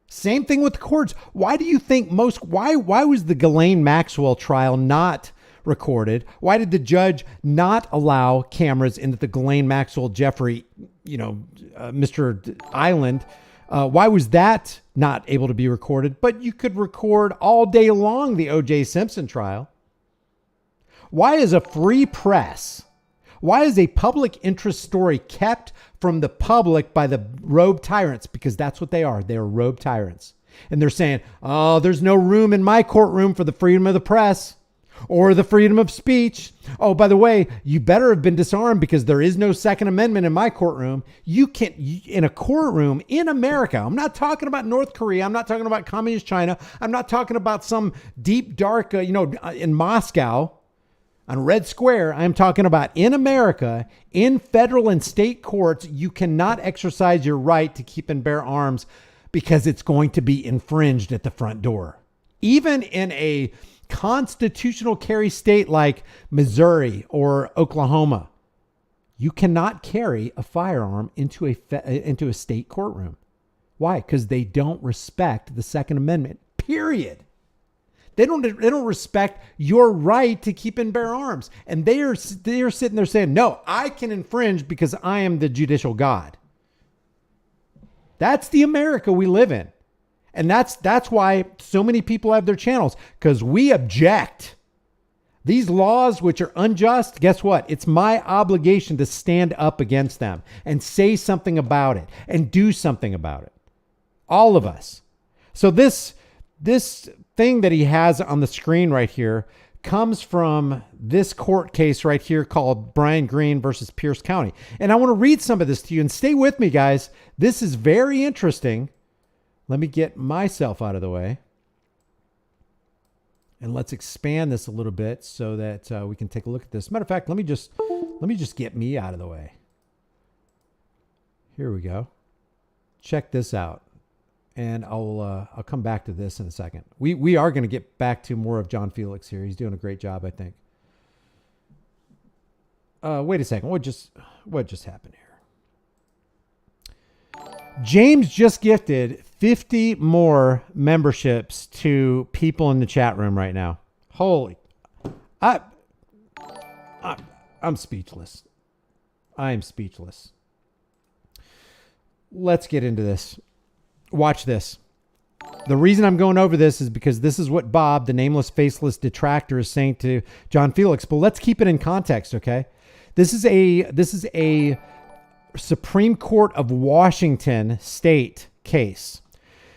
Same thing with the courts. Why do you think why was the Ghislaine Maxwell trial not recorded? Why did the judge not allow cameras into the Ghislaine Maxwell Jeffrey, Mr. Island? Why was that not able to be recorded? But you could record all day long the O.J. Simpson trial. Why is a free press? Why is a public interest story kept from the public by the rogue tyrants? Because that's what they are. They are rogue tyrants. And they're saying, oh, there's no room in my courtroom for the freedom of the press or the freedom of speech. Oh, by the way, you better have been disarmed because there is no Second Amendment in my courtroom. You can't, in a courtroom in America, I'm not talking about North Korea. I'm not talking about communist China. I'm not talking about some deep, dark, in Moscow. On Red Square, I'm talking about in America, in federal and state courts, you cannot exercise your right to keep and bear arms because it's going to be infringed at the front door. Even in a constitutional carry state like Missouri or Oklahoma, you cannot carry a firearm into a state courtroom. Why? Because they don't respect the Second Amendment, period. They don't respect your right to keep and bear arms. And they are sitting there saying, no, I can infringe because I am the judicial God. That's the America we live in. And that's why so many people have their channels, because we object. These laws, which are unjust, guess what? It's my obligation to stand up against them and say something about it and do something about it. All of us. So this thing that he has on the screen right here comes from this court case right here called Brian Green versus Pierce County. And I want to read some of this to you, and stay with me, guys. This is very interesting. Let me get myself out of the way. And let's expand this a little bit so that we can take a look at this. Matter of fact, let me just get me out of the way. Here we go. Check this out. And I'll come back to this in a second. We are going to get back to more of John Felix here. He's doing a great job, I think. Wait a second. What just happened here? James just gifted 50 more memberships to people in the chat room right now. Holy, I'm speechless. I'm speechless. Let's get into this. Watch this. The reason I'm going over this is because this is what Bob, the nameless, faceless detractor, is saying to John Felix. But let's keep it in context, okay? This is a Supreme Court of Washington state case.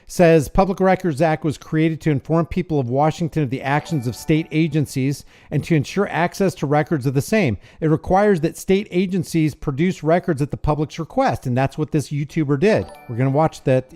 Says Public Records Act was created to inform people of Washington of the actions of state agencies and to ensure access to records of the same. It requires that state agencies produce records at the public's request, and that's what this YouTuber did. We're going to watch that.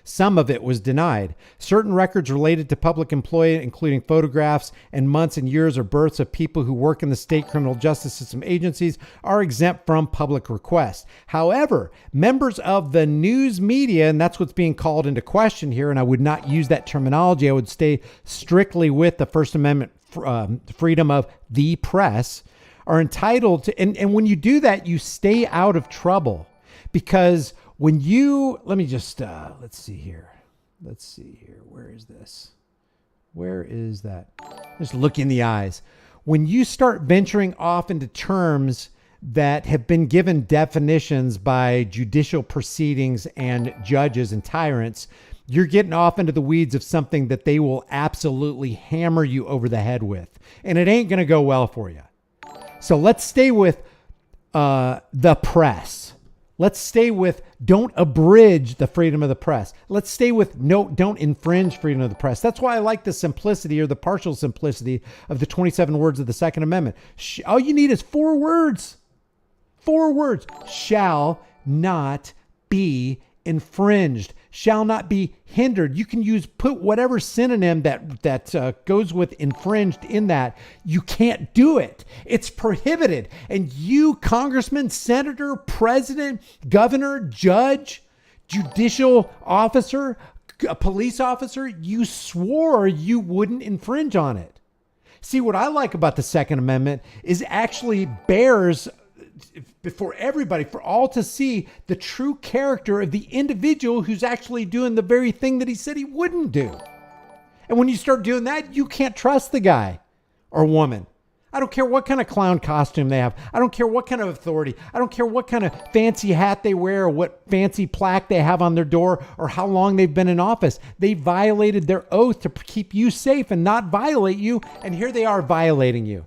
Some of it was denied. Certain records related to public employee, including photographs and months and years or births of people who work in the state criminal justice system agencies, are exempt from public request. However, members of the news media, and that's what's being called into question here, and I would not use that terminology. I would stay strictly with the First Amendment freedom of the press, are entitled to, and when you do that, you stay out of trouble. Because when you, let me just, let's see here. Where is this? Where is that? Just look in the eyes. when you start venturing off into terms that have been given definitions by judicial proceedings and judges and tyrants, you're getting off into the weeds of something that they will absolutely hammer you over the head with. And it ain't going to go well for you. So let's stay with the press. Let's stay with don't abridge the freedom of the press. Let's stay with don't infringe freedom of the press. That's why I like the simplicity or the partial simplicity of the 27 words of the Second Amendment. All you need is 4 words. 4 words. Shall not be infringed. Shall not be hindered. You can put whatever synonym that goes with infringed in that. You can't do it. It's prohibited. And you, congressman, senator, president, governor, judge, judicial officer, a police officer, you swore you wouldn't infringe on it. See, what I like about the Second Amendment is actually bears before everybody, for all to see the true character of the individual who's actually doing the very thing that he said he wouldn't do. And when you start doing that, you can't trust the guy or woman. I don't care what kind of clown costume they have. I don't care what kind of authority. I don't care what kind of fancy hat they wear or what fancy plaque they have on their door or how long they've been in office. They violated their oath to keep you safe and not violate you. And here they are violating you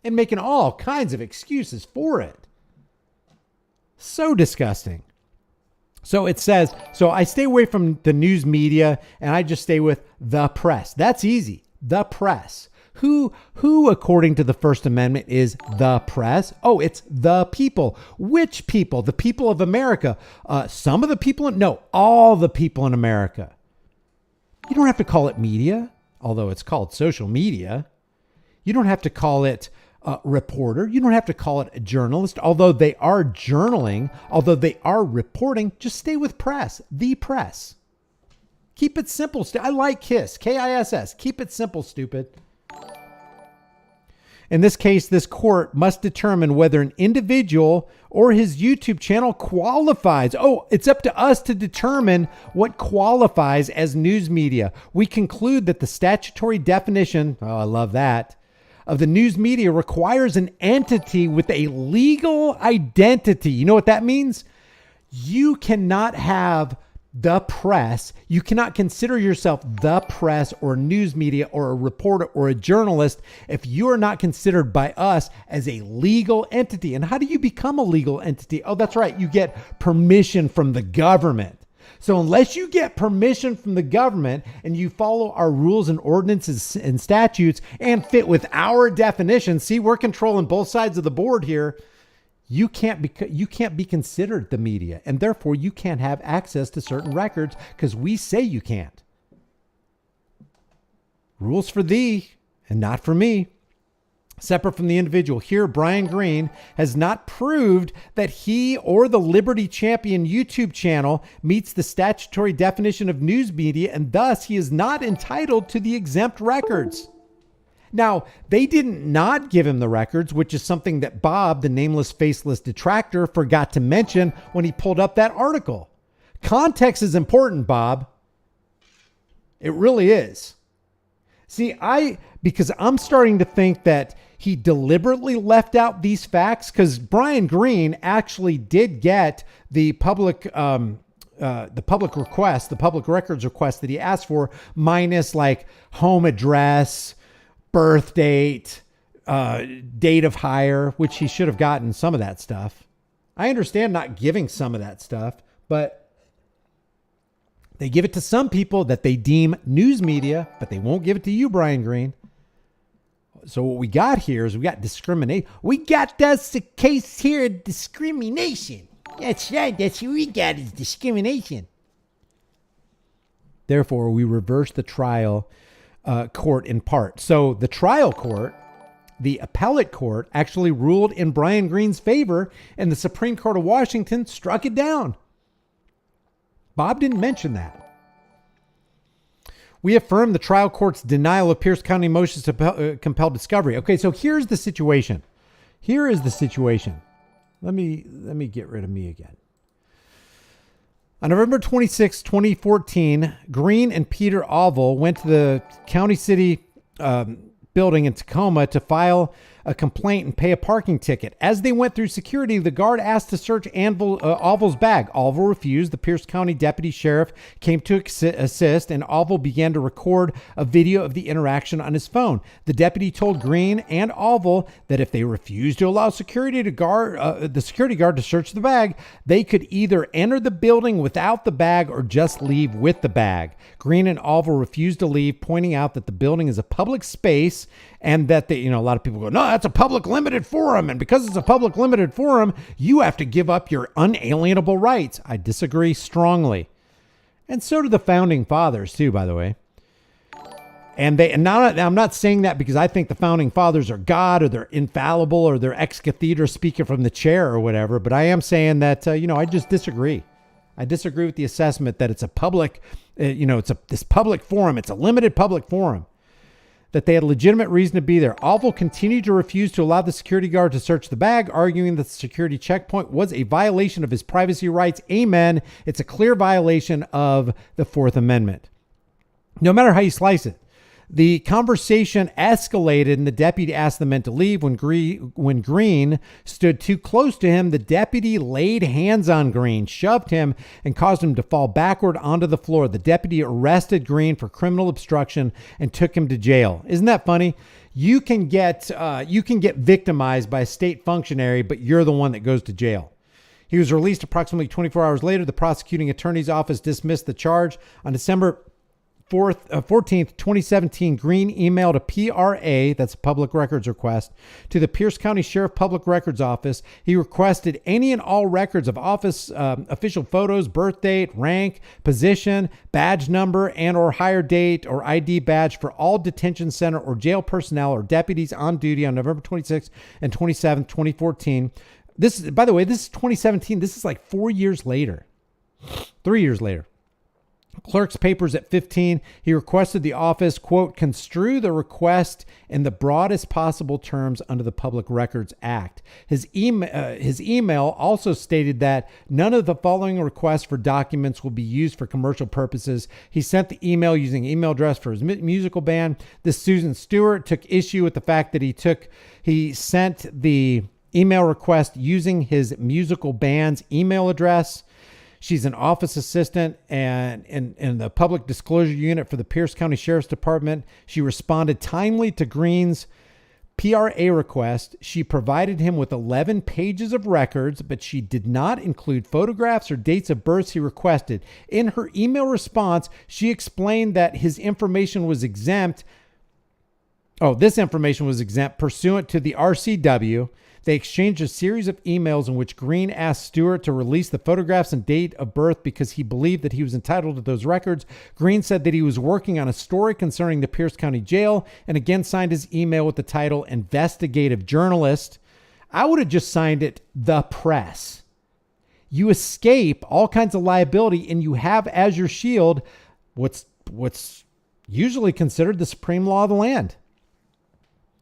and making all kinds of excuses for it. So disgusting. So it says, so I stay away from the news media and I just stay with the press. That's easy. The press. Who, according to the First Amendment, is the press? Oh, it's the people. Which people? The people of America. Some of the people? No, all the people in America. You don't have to call it media, although it's called social media. You don't have to call it reporter. You don't have to call it a journalist, although they are journaling, although they are reporting. Just stay with press, the press. Keep it simple. I like KISS, K-I-S-S. Keep it simple, stupid. In this case, this court must determine whether an individual or his YouTube channel qualifies. Oh, it's up to us to determine what qualifies as news media. We conclude that the statutory definition, oh, I love that, of the news media requires an entity with a legal identity. You know what that means? You cannot have the press. You cannot consider yourself the press or news media or a reporter or a journalist if you are not considered by us as a legal entity. And how do you become a legal entity? Oh, that's right. You get permission from the government. So unless you get permission from the government and you follow our rules and ordinances and statutes and fit with our definition, see, we're controlling both sides of the board here. You can't be considered the media, and therefore you can't have access to certain records because we say you can't. Rules for thee and not for me. Separate from the individual. Here, Brian Green has not proved that he or the Liberty Champion YouTube channel meets the statutory definition of news media, and thus he is not entitled to the exempt records. Now, they didn't not give him the records, which is something that Bob, the nameless, faceless detractor, forgot to mention when he pulled up that article. Context is important, Bob. It really is. See, because I'm starting to think that he deliberately left out these facts, because Brian Green actually did get the public request, the public records request that he asked for, minus like home address, birth date, date of hire, which he should have gotten some of that stuff. I understand not giving some of that stuff, but they give it to some people that they deem news media, but they won't give it to you, Brian Green. So what we got here is we got discrimination. We got this case here of discrimination. That's right. That's what we got is discrimination. Therefore, we reverse the trial court in part. So the trial court, the appellate court, actually ruled in Brian Green's favor, and the Supreme Court of Washington struck it down. Bob didn't mention that. We affirm the trial court's denial of Pierce County motions to compel discovery. Okay, so here's the situation. Here is the situation. Let me get rid of me again. On November 26, 2014, Green and Peter Oval went to the county city building in Tacoma to file a complaint and pay a parking ticket. As they went through security, the guard asked to search Alvil's bag. Alvil refused. The Pierce County deputy sheriff came to assist, and Alvil began to record a video of the interaction on his phone. The deputy told Green and Alvil that if they refused to allow the security guard to search the bag, they could either enter the building without the bag or just leave with the bag. Green and Alvil refused to leave, pointing out that the building is a public space and that a lot of people go, no, that's a public limited forum. And because it's a public limited forum, you have to give up your unalienable rights. I disagree strongly. And so do the founding fathers too, by the way. And I'm not saying that because I think the founding fathers are God or they're infallible or they're ex cathedra speaking from the chair or whatever. But I am saying that, I just disagree. I disagree with the assessment that it's a public, this public forum. It's a limited public forum. That they had legitimate reason to be there. Alvil continued to refuse to allow the security guard to search the bag, arguing that the security checkpoint was a violation of his privacy rights. Amen. It's a clear violation of the Fourth Amendment. No matter how you slice it. The conversation escalated and the deputy asked the men to leave. When Green stood too close to him, the deputy laid hands on Green, shoved him, and caused him to fall backward onto the floor. The deputy arrested Green for criminal obstruction and took him to jail. Isn't that funny? You can get victimized by a state functionary, but you're the one that goes to jail. He was released approximately 24 hours later. The prosecuting attorney's office dismissed the charge. On December 14th, 2017, Green emailed a PRA, that's a public records request, to the Pierce County Sheriff Public Records Office. He requested any and all records of office official photos, birth date, rank, position, badge number, and or hire date or ID badge for all detention center or jail personnel or deputies on duty on November 26th and 27th, 2014. This is, by the way, this is 2017. This is like 4 years later. 3 years later. Clerk's papers at 15. He requested the office, quote, construe the request in the broadest possible terms under the Public Records Act. His email also stated that none of the following requests for documents will be used for commercial purposes. He sent the email using email address for his musical band. This Susan Stewart took issue with the fact that he sent the email request using his musical band's email address. She's an office assistant and in the public disclosure unit for the Pierce County Sheriff's Department. She responded timely to Green's PRA request. She provided him with 11 pages of records, but she did not include photographs or dates of births he requested. In her email response, she explained that his information was exempt. This information was exempt pursuant to the RCW. They exchanged a series of emails in which Green asked Stewart to release the photographs and date of birth because he believed that he was entitled to those records. Green said that he was working on a story concerning the Pierce County Jail and again signed his email with the title Investigative Journalist. I would have just signed it The Press. You escape all kinds of liability and you have as your shield what's usually considered the supreme law of the land.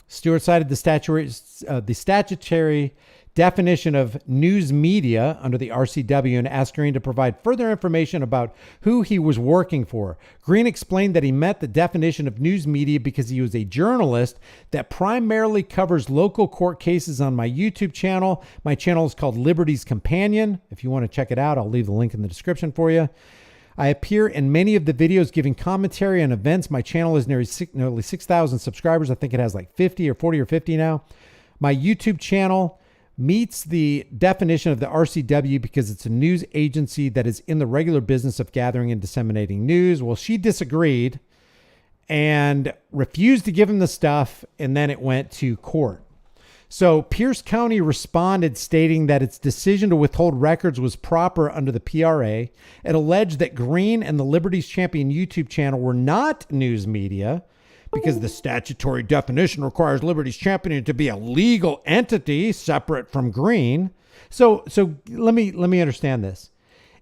Stewart cited the statutory definition of news media under the RCW and asked Green to provide further information about who he was working for. Green explained that he met the definition of news media because he was a journalist that primarily covers local court cases on my YouTube channel. My channel is called Liberty's Companion. If you want to check it out, I'll leave the link in the description for you. I appear in many of the videos giving commentary on events. My channel is nearly 6,000 subscribers. I think it has like 40 or 50 now. My YouTube channel meets the definition of the RCW because it's a news agency that is in the regular business of gathering and disseminating news. Well, she disagreed and refused to give him the stuff, and then it went to court. So Pierce County responded stating that its decision to withhold records was proper under the PRA. It alleged that Green and the Liberty's Champion YouTube channel were not news media because the statutory definition requires Liberty's Champion to be a legal entity separate from Green. So let me understand this.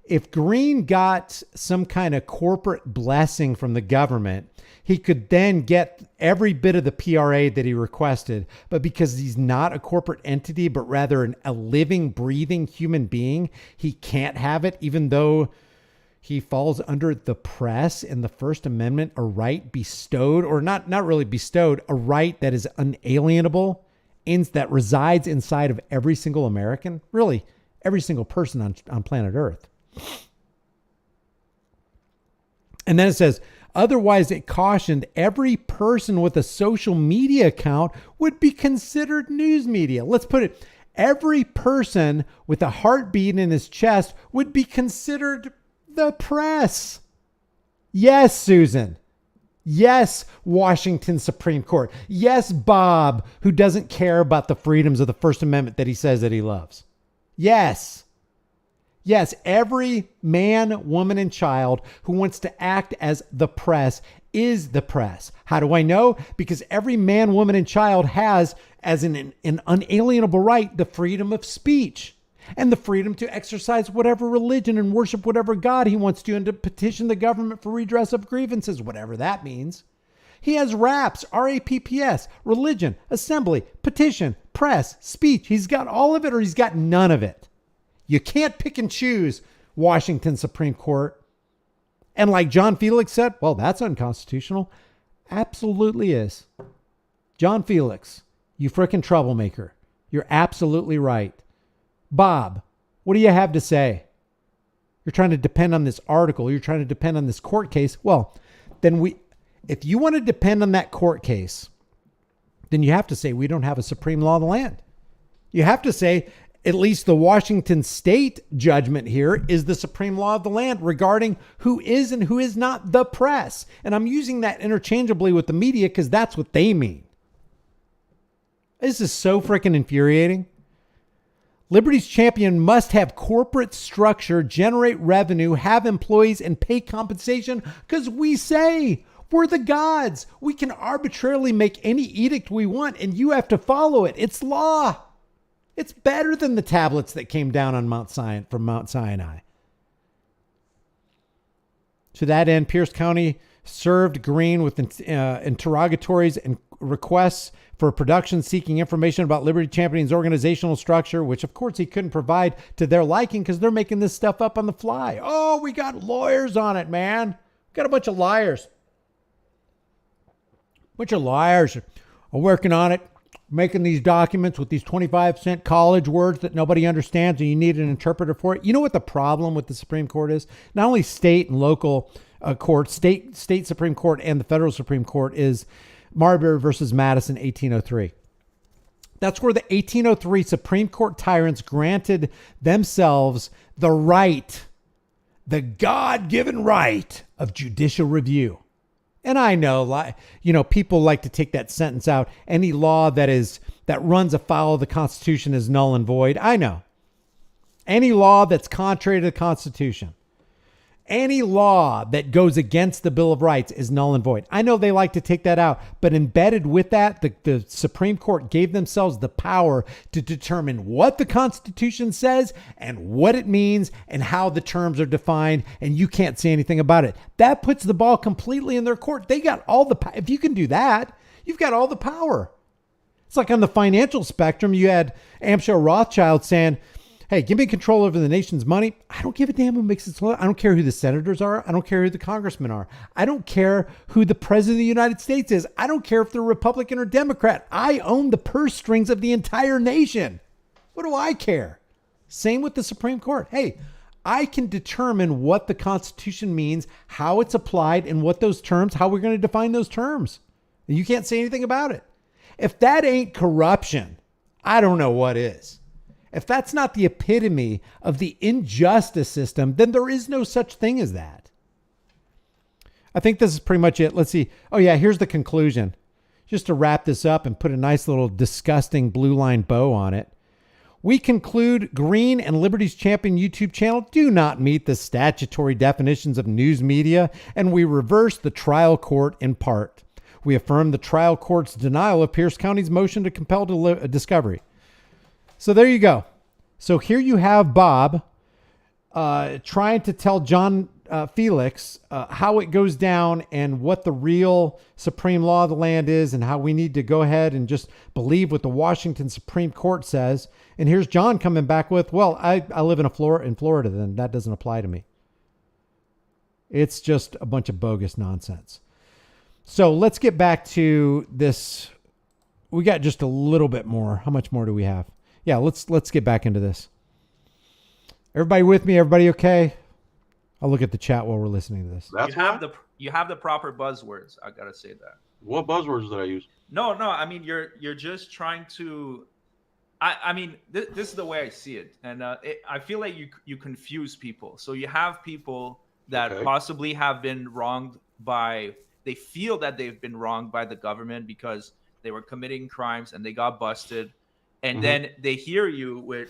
If Green got some kind of corporate blessing from the government, he could then get every bit of the PRA that he requested. But because he's not a corporate entity, but rather a living, breathing human being, he can't have it, even though he falls under the press in the First Amendment, a right bestowed, or not really bestowed, a right that is unalienable, that resides inside of every single American, really every single person on planet Earth. And then it says, otherwise it cautioned every person with a social media account would be considered news media. Let's put it, every person with a heartbeat in his chest would be considered the press. Yes, Susan. Yes, Washington Supreme Court. Yes, Bob, who doesn't care about the freedoms of the First Amendment that he says that he loves. Yes. Yes, every man, woman, and child who wants to act as the press is the press. How do I know? Because every man, woman, and child has, as an unalienable right, the freedom of speech and the freedom to exercise whatever religion and worship whatever God he wants to, and to petition the government for redress of grievances, whatever that means. He has RAPS, RAPPS, religion, assembly, petition, press, speech. He's got all of it, or he's got none of it. You can't pick and choose, Washington Supreme Court. And like John Felix said, well, that's unconstitutional. Absolutely is. John Felix, you frickin' troublemaker. You're absolutely right. Bob, what do you have to say? You're trying to depend on this article. You're trying to depend on this court case. Well, then if you want to depend on that court case, then you have to say we don't have a supreme law of the land. You have to say at least the Washington state judgment here is the supreme law of the land regarding who is and who is not the press. And I'm using that interchangeably with the media because that's what they mean. This is so freaking infuriating. Liberty's champion must have corporate structure, generate revenue, have employees, and pay compensation because we say we're the gods. We can arbitrarily make any edict we want and you have to follow it. It's law. It's better than the tablets that came down on from Mount Sinai. To that end, Pierce County served Green with interrogatories and requests for production seeking information about Liberty Champion's organizational structure, which of course he couldn't provide to their liking because they're making this stuff up on the fly. Oh, we got lawyers on it, man. We got a bunch of liars. Bunch of liars are working on it, making these documents with these 25-cent college words that nobody understands and you need an interpreter for it. You know what the problem with the Supreme Court is? Not only state and local courts, state Supreme Court and the federal Supreme Court is Marbury versus Madison, 1803. That's where the 1803 Supreme Court tyrants granted themselves the right, the God-given right of judicial review. And I know, people like to take that sentence out. Any law that runs afoul of the Constitution is null and void. I know. Any law that's contrary to the Constitution, any law that goes against the Bill of Rights is null and void. I know they like to take that out, but embedded with that, the Supreme Court gave themselves the power to determine what the Constitution says and what it means and how the terms are defined, and you can't say anything about it. That puts the ball completely in their court. They got all the power. If you can do that, you've got all the power. It's like on the financial spectrum, you had Amschel Rothschild saying, hey, give me control over the nation's money. I don't give a damn who makes it. I don't care who the senators are. I don't care who the congressmen are. I don't care who the president of the United States is. I don't care if they're Republican or Democrat. I own the purse strings of the entire nation. What do I care? Same with the Supreme Court. Hey, I can determine what the Constitution means, how it's applied, and what those terms, how we're going to define those terms. And you can't say anything about it. If that ain't corruption, I don't know what is. If that's not the epitome of the injustice system, then there is no such thing as that. I think this is pretty much it. Let's see. Oh yeah, here's the conclusion. Just to wrap this up and put a nice little disgusting blue line bow on it. We conclude Green and Liberty's Champion YouTube channel do not meet the statutory definitions of news media, and we reverse the trial court in part. We affirm the trial court's denial of Pierce County's motion to compel discovery. So there you go. So here you have Bob trying to tell John Felix how it goes down and what the real supreme law of the land is and how we need to go ahead and just believe what the Washington Supreme Court says. And here's John coming back with, well, I live in Florida, then that doesn't apply to me. It's just a bunch of bogus nonsense. So let's get back to this. We got just a little bit more. How much more do we have? Yeah, let's get back into this. Everybody with me? Everybody okay? I'll look at the chat while we're listening to this. You have the proper buzzwords. I gotta say that. What buzzwords did I use? No. I mean, you're just trying to. I mean, this is the way I see it, and I feel like you confuse people. So you have people that possibly have been wronged by. They feel that they've been wronged by the government because they were committing crimes and they got busted, and then they hear you with,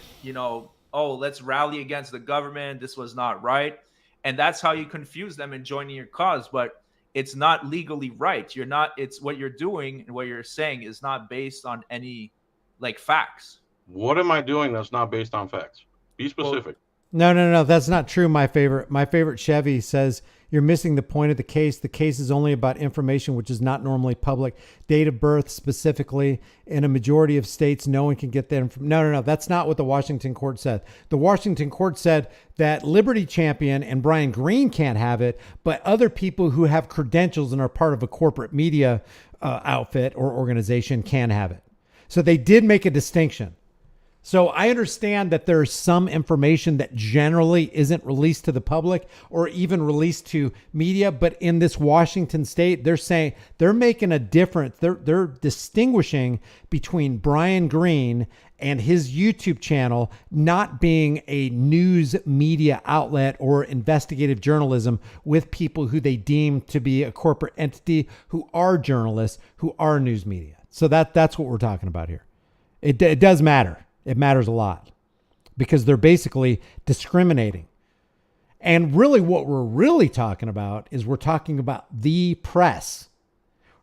oh, let's rally against the government. This was not right, and that's how you confuse them in joining your cause. But it's not legally right. You're not. It's what you're doing and what you're saying is not based on any facts. What am I doing that's not based on facts? Be specific. No. That's not true. My favorite Chevy says you're missing the point of the case. The case is only about information which is not normally public. Date of birth specifically. In a majority of states, no one can get that information. No. That's not what the Washington court said. The Washington court said that Liberty Champion and Brian Greene can't have it, but other people who have credentials and are part of a corporate media outfit or organization can have it. So they did make a distinction. So I understand that there's some information that generally isn't released to the public or even released to media, but in this Washington state, they're saying they're making a difference. They're distinguishing between Brian Greene and his YouTube channel not being a news media outlet or investigative journalism with people who they deem to be a corporate entity who are journalists, who are news media. So that's what we're talking about here. It does matter. It matters a lot because they're basically discriminating. And really what we're really talking about is we're talking about the press.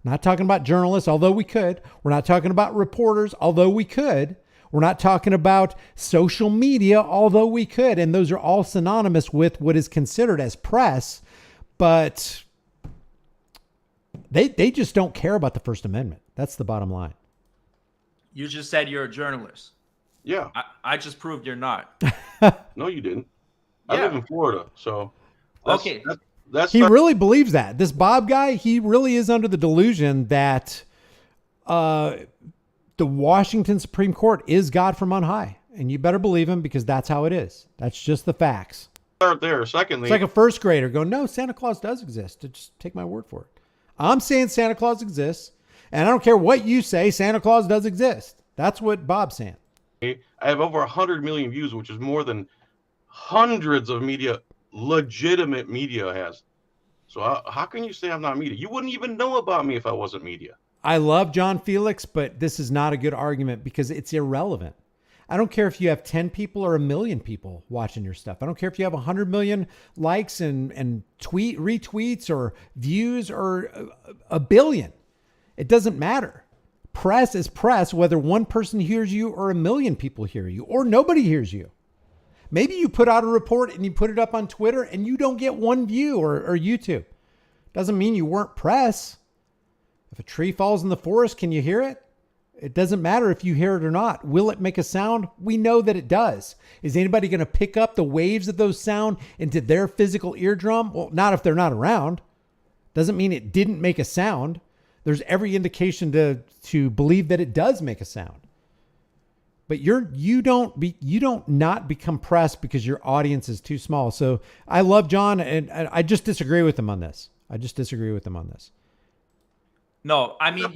We're not talking about journalists, although we could. We're not talking about reporters, although we could. We're not talking about social media, although we could. And those are all synonymous with what is considered as press. But they just don't care about the First Amendment. That's the bottom line. You just said you're a journalist. Yeah. I just proved you're not. No, you didn't. I live in Florida, so that's he really believes that. This Bob guy, he really is under the delusion that the Washington Supreme Court is God from on high. And you better believe him because that's how it is. That's just the facts. Start there. Secondly, it's like a first grader going, no, Santa Claus does exist. Just take my word for it. I'm saying Santa Claus exists, and I don't care what you say, Santa Claus does exist. That's what Bob's saying. I have over 100 million views, which is more than hundreds of legitimate media has. So how can you say I'm not media? You wouldn't even know about me if I wasn't media. I love John Felix, but this is not a good argument because it's irrelevant. I don't care if you have 10 people or 1 million people watching your stuff. I don't care if you have 100 million likes and retweets or views or a billion. It doesn't matter. Press is press, whether one person hears you or 1 million people hear you or nobody hears you. Maybe you put out a report and you put it up on Twitter and you don't get 1 view or YouTube. Doesn't mean you weren't press. If a tree falls in the forest, can you hear it? It doesn't matter if you hear it or not. Will it make a sound? We know that it does. Is anybody going to pick up the waves of those sound into their physical eardrum? Well, not if they're not around. Doesn't mean it didn't make a sound. There's every indication to believe that it does make a sound. But you don't not become pressed because your audience is too small. So I love John, and I just disagree with him on this. No, I mean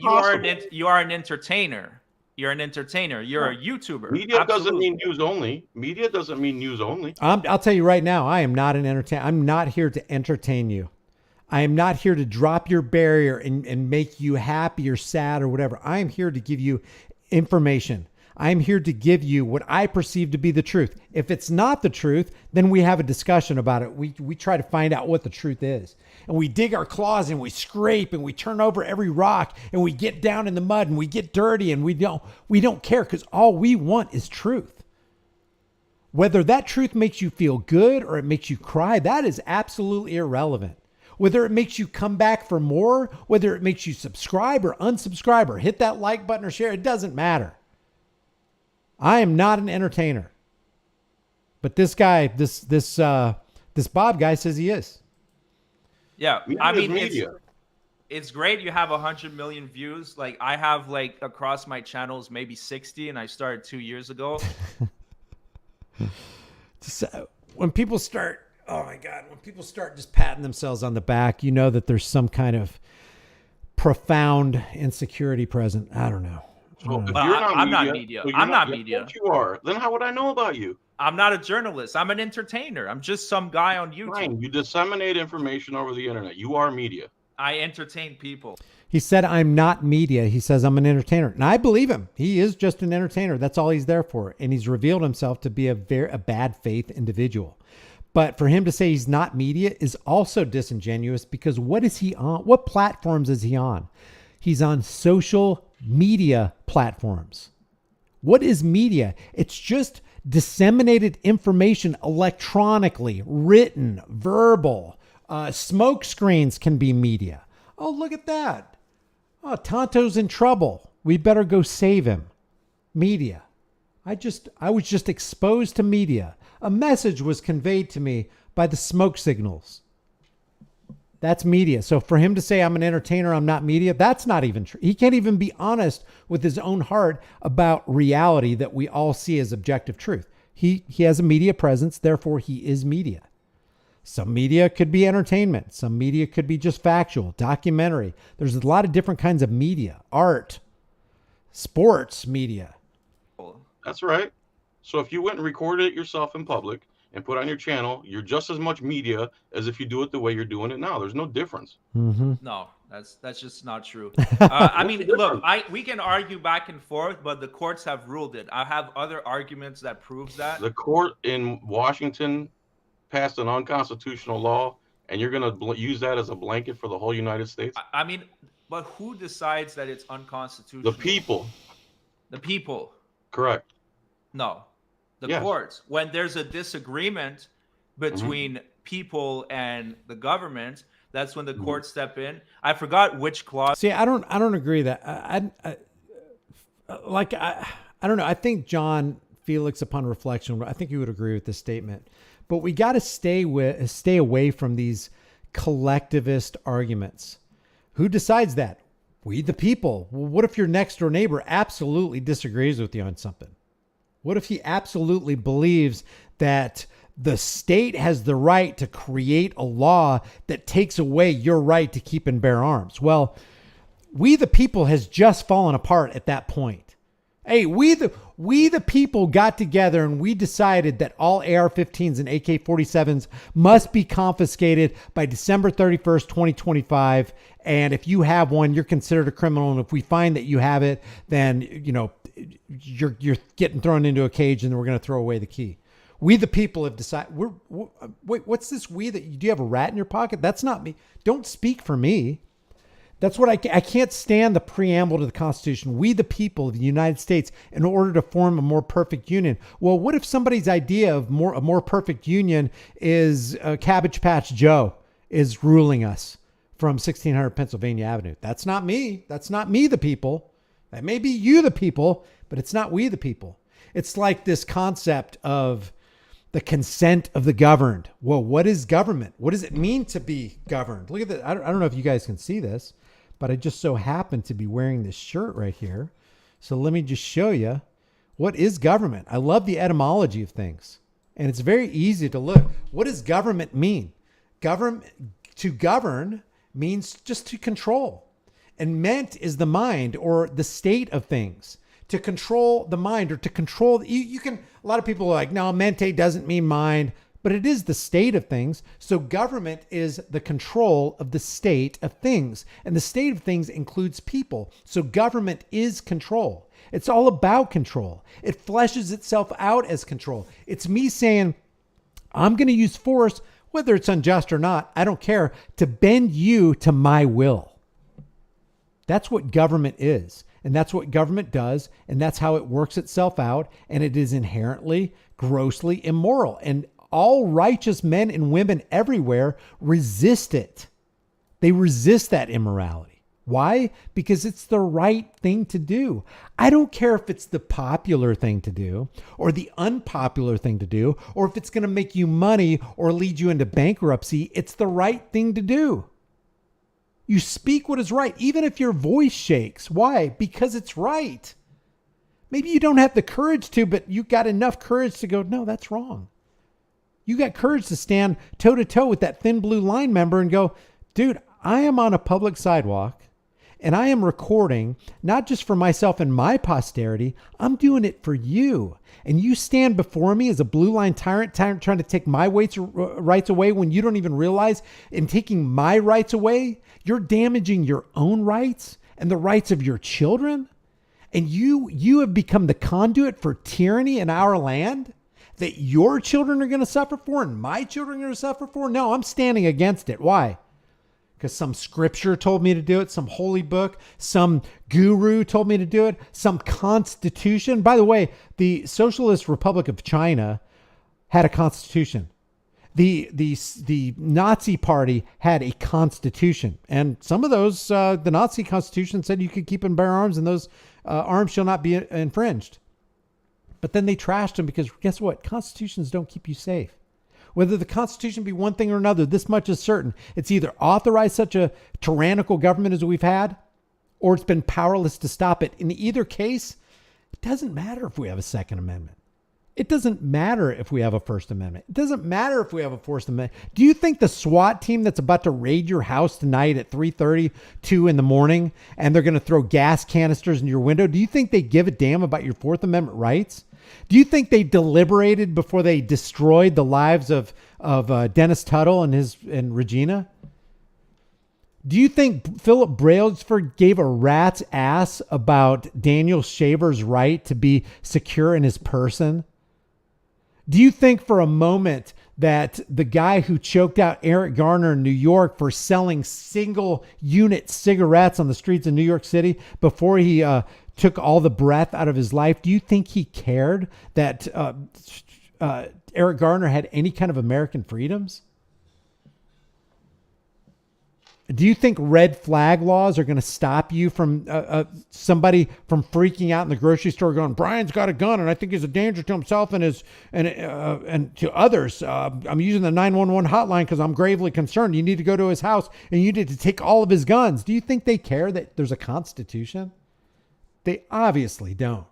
you are an entertainer. You're an entertainer. You're a YouTuber. Media doesn't mean news only. Media doesn't mean news only. I'll tell you right now, I am not an entertainer. I'm not here to entertain you. I am not here to drop your barrier and make you happy or sad or whatever. I am here to give you information. I am here to give you what I perceive to be the truth. If it's not the truth, then we have a discussion about it. We try to find out what the truth is. And we dig our claws and we scrape and we turn over every rock and we get down in the mud and we get dirty and we don't care because all we want is truth. Whether that truth makes you feel good or it makes you cry, that is absolutely irrelevant. Whether it makes you come back for more, whether it makes you subscribe or unsubscribe or hit that like button or share, it doesn't matter. I am not an entertainer. But this guy, this Bob guy says he is. Yeah, Media I is mean media. it's great you have 100 million views. Like I have like across my channels maybe 60, and I started 2 years ago. So when people start, oh my God, when people start just patting themselves on the back, you know that there's some kind of profound insecurity present. I don't know. So if But you're not I'm not media, media. so you're I'm not. not Yeah, of media. course you are. Then how would I know about you? I'm not a journalist. I'm an entertainer. I'm just some guy on YouTube. Fine, you disseminate information over the internet. You are media. I entertain people. He said, I'm not media. He says, I'm an entertainer. And I believe him. He is just an entertainer. That's all he's there for. And he's revealed himself to be a bad faith individual. But for him to say he's not media is also disingenuous, because what is he on? What platforms is he on? He's on social media platforms. What is media? It's just disseminated information electronically, written, verbal. Smoke screens can be media. Oh, look at that. Oh, Tonto's in trouble. We better go save him. Media. I was just exposed to media. A message was conveyed to me by the smoke signals. That's media. So for him to say I'm an entertainer, I'm not media, that's not even true. He can't even be honest with his own heart about reality that we all see as objective truth. He has a media presence, therefore he is media. Some media could be entertainment. Some media could be just factual, documentary. There's a lot of different kinds of media, art, sports media. That's right. So if you went and recorded it yourself in public and put on your channel, you're just as much media as if you do it the way you're doing it now. There's no difference. Mm-hmm. No, that's just not true. I mean, look, we can argue back and forth, but the courts have ruled it. I have other arguments that proves that. The court in Washington passed an unconstitutional law, and you're going to use that as a blanket for the whole United States? I mean, but who decides that it's unconstitutional? The people. The people. Correct. No, the Yes. courts. When there's a disagreement between people and the government, that's when the courts step in. I forgot which clause. See, I don't agree that I don't know. I think John Felix, upon reflection, I think he would agree with this statement. But we got to stay away from these collectivist arguments. Who decides that? We, the people. Well, what if your next door neighbor absolutely disagrees with you on something? What if he absolutely believes that the state has the right to create a law that takes away your right to keep and bear arms? Well, we, the people, has just fallen apart at that point. Hey, we the people got together and we decided that all AR-15s and AK-47s must be confiscated by December 31st, 2025. And if you have one, you're considered a criminal. And if we find that you have it, then, you know, you're getting thrown into a cage and we're going to throw away the key. We, the people, have decided. Wait, what's this we that do you have a rat in your pocket? That's not me. Don't speak for me. That's what I can't stand the preamble to the Constitution. We, the people of the United States, in order to form a more perfect union. Well, what if somebody's idea of a more perfect union is Cabbage Patch Joe is ruling us from 1600 Pennsylvania Avenue? That's not me. That's not me, the people. That may be you, the people, but it's not we, the people. It's like this concept of the consent of the governed. Well, what is government? What does it mean to be governed? Look at that. I don't know if you guys can see this, but I just so happen to be wearing this shirt right here. So let me just show you what is government. I love the etymology of things. And it's very easy to look. What does government mean? To govern means just to control. And ment is the mind or the state of things. To control the mind or to control, you can, a lot of people are like, no, mente doesn't mean mind, but it is the state of things. So government is the control of the state of things. And the state of things includes people. So government is control. It's all about control. It fleshes itself out as control. It's me saying, I'm going to use force, whether it's unjust or not, I don't care, to bend you to my will. That's what government is. And that's what government does. And that's how it works itself out. And it is inherently, grossly immoral. And all righteous men and women everywhere resist it. They resist that immorality. Why? Because it's the right thing to do. I don't care if it's the popular thing to do or the unpopular thing to do, or if it's going to make you money or lead you into bankruptcy. It's the right thing to do. You speak what is right, even if your voice shakes. Why? Because it's right. Maybe you don't have the courage to, but you got enough courage to go, no, that's wrong. You got courage to stand toe to toe with that thin blue line member and go, dude, I am on a public sidewalk and I am recording, not just for myself and my posterity, I'm doing it for you. And you stand before me as a blue line tyrant trying to take my rights away when you don't even realize in taking my rights away, you're damaging your own rights and the rights of your children. And you have become the conduit for tyranny in our land that your children are going to suffer for and my children are going to suffer for. No, I'm standing against it. Why? Because some scripture told me to do it, some holy book, some guru told me to do it, some constitution. By the way, the Socialist Republic of China had a constitution. The Nazi Party had a constitution. And some of those, the Nazi constitution said you could keep and bear arms and those arms shall not be infringed. But then they trashed them because guess what? Constitutions don't keep you safe. Whether the Constitution be one thing or another, this much is certain. It's either authorized such a tyrannical government as we've had, or it's been powerless to stop it. In either case, it doesn't matter if we have a Second Amendment. It doesn't matter if we have a First Amendment. It doesn't matter if we have a Fourth Amendment. Do you think the SWAT team that's about to raid your house tonight at 3:32 in the morning and they're going to throw gas canisters in your window, do you think they give a damn about your Fourth Amendment rights? Do you think they deliberated before they destroyed the lives of Dennis Tuttle and Regina? Do you think Philip Brailsford gave a rat's ass about Daniel Shaver's right to be secure in his person? Do you think for a moment that the guy who choked out Eric Garner in New York for selling single unit cigarettes on the streets of New York City before he took all the breath out of his life, do you think he cared that Eric Garner had any kind of American freedoms? Do you think red flag laws are going to stop you from somebody from freaking out in the grocery store going, Brian's got a gun and I think he's a danger to himself and to others. I'm using the 911 hotline because I'm gravely concerned. You need to go to his house and you need to take all of his guns. Do you think they care that there's a constitution? They obviously don't.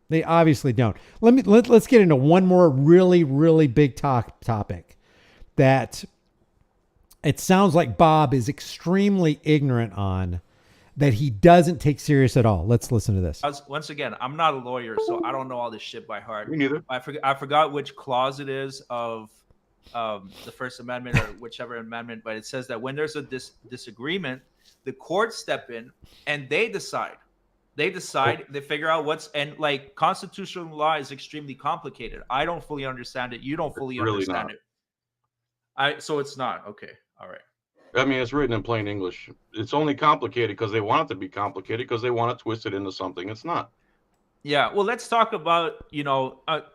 They obviously don't. Let's get into one more really, really big topic that it sounds like Bob is extremely ignorant on, that he doesn't take serious at all. Let's listen to this. Once again, I'm not a lawyer, so I don't know all this shit by heart. Me neither. I forgot which clause it is of the First Amendment or whichever amendment, but it says that when there's a disagreement, the courts step in and they decide. They figure out and like constitutional law is extremely complicated. I don't fully understand it. You don't fully understand it. So it's not. Okay. All right. I mean, it's written in plain English. It's only complicated because they want it to be complicated because they want to twist it into something it's not. Yeah. Well, let's talk about,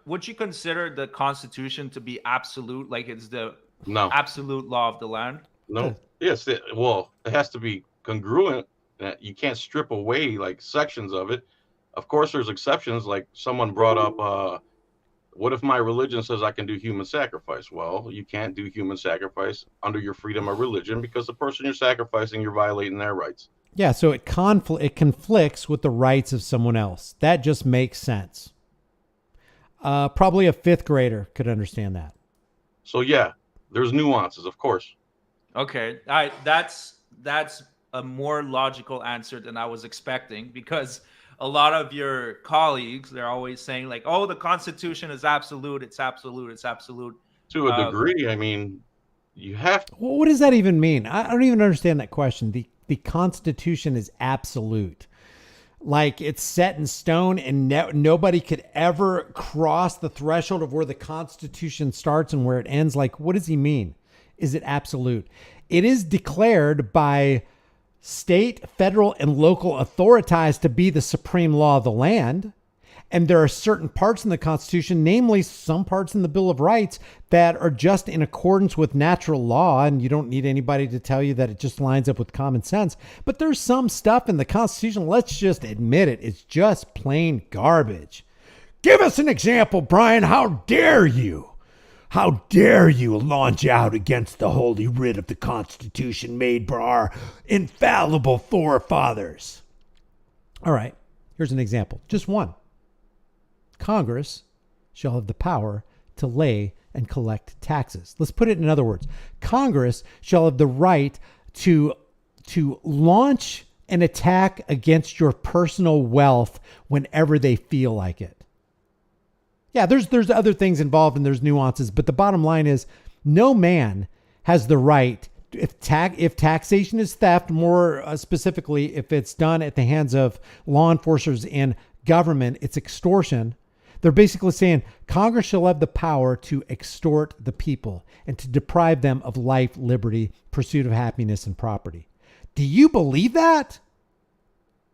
would you consider the Constitution to be absolute? Like it's the absolute law of the land? No. Yes. It has to be congruent. You can't strip away like sections of it. Of course, there's exceptions. Like someone brought up, what if my religion says I can do human sacrifice? Well, you can't do human sacrifice under your freedom of religion because the person you're sacrificing, you're violating their rights. Yeah, so it conflicts with the rights of someone else. That just makes sense. Probably a fifth grader could understand that. So yeah, there's nuances, of course. Okay, that's a more logical answer than I was expecting, because a lot of your colleagues, they're always saying like, oh, the Constitution is absolute. It's absolute. It's absolute. To a degree. I mean, you have to. Well, what does that even mean? I don't even understand that question. The Constitution is absolute. Like it's set in stone and nobody could ever cross the threshold of where the Constitution starts and where it ends. Like, what does he mean? Is it absolute? It is declared by state, federal, and local authorities to be the supreme law of the land. And there are certain parts in the Constitution, namely some parts in the Bill of Rights, that are just in accordance with natural law. And you don't need anybody to tell you that it just lines up with common sense. But there's some stuff in the Constitution, let's just admit it, it's just plain garbage. Give us an example, Brian. How dare you? How dare you launch out against the holy writ of the Constitution made by our infallible forefathers? All right, here's an example. Just one. Congress shall have the power to lay and collect taxes. Let's put it in other words. Congress shall have the right to launch an attack against your personal wealth whenever they feel like it. Yeah, there's other things involved and there's nuances, but the bottom line is no man has the right, if taxation is theft, more specifically, if it's done at the hands of law enforcers in government, it's extortion. They're basically saying Congress shall have the power to extort the people and to deprive them of life, liberty, pursuit of happiness, and property. Do you believe that?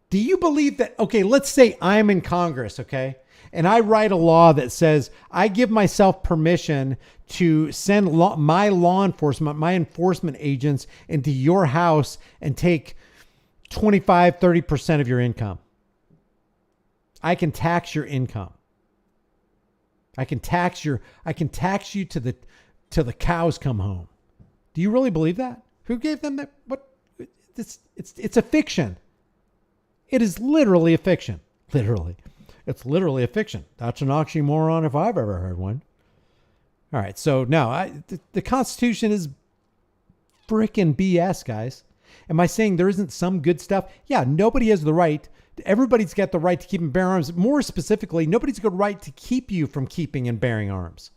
Do you believe that? Okay, let's say I'm in Congress, okay? And I write a law that says I give myself permission to send my law enforcement, my enforcement agents into your house and take 25, 30% of your income. I can tax your income. I can tax you till the cows come home. Do you really believe that? Who gave them that? What? It's a fiction. It is literally a fiction. Literally. It's literally a fiction. That's an oxymoron if I've ever heard one. All right. So no, the Constitution is frickin' BS, guys. Am I saying there isn't some good stuff? Yeah, nobody has the right. Everybody's got the right to keep and bear arms. More specifically, nobody's got a right to keep you from keeping and bearing arms.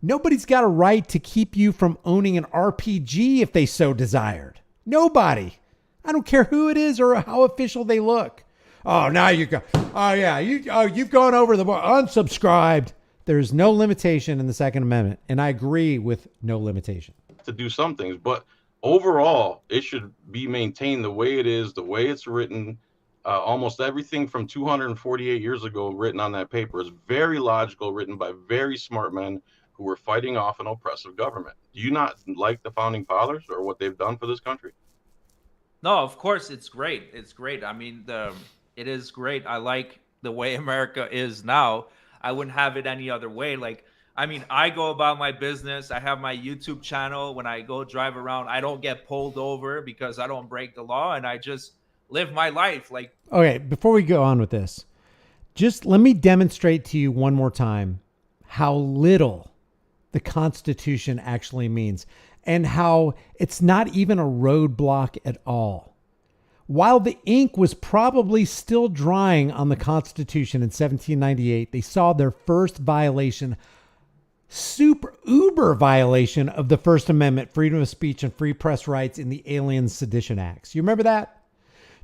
Nobody's got a right to keep you from owning an RPG if they so desired. Nobody. I don't care who it is or how official they look. Oh, now you go. Oh, yeah. You've gone over the bar. Unsubscribed. There's no limitation in the Second Amendment. And I agree with no limitation. To do some things, but overall, it should be maintained the way it is, the way it's written. Almost everything from 248 years ago written on that paper is very logical, written by very smart men who were fighting off an oppressive government. Do you not like the founding fathers or what they've done for this country? No, of course it's great. It's great. I mean, it is great. I like the way America is now. I wouldn't have it any other way. Like, I mean, I go about my business. I have my YouTube channel. When I go drive around, I don't get pulled over because I don't break the law, and I just live my life. Like, okay, before we go on with this, just let me demonstrate to you one more time how little the Constitution actually means and how it's not even a roadblock at all. While the ink was probably still drying on the Constitution in 1798, they saw their first violation, uber violation of the First Amendment, freedom of speech and free press rights in the Alien Sedition Acts. You remember that?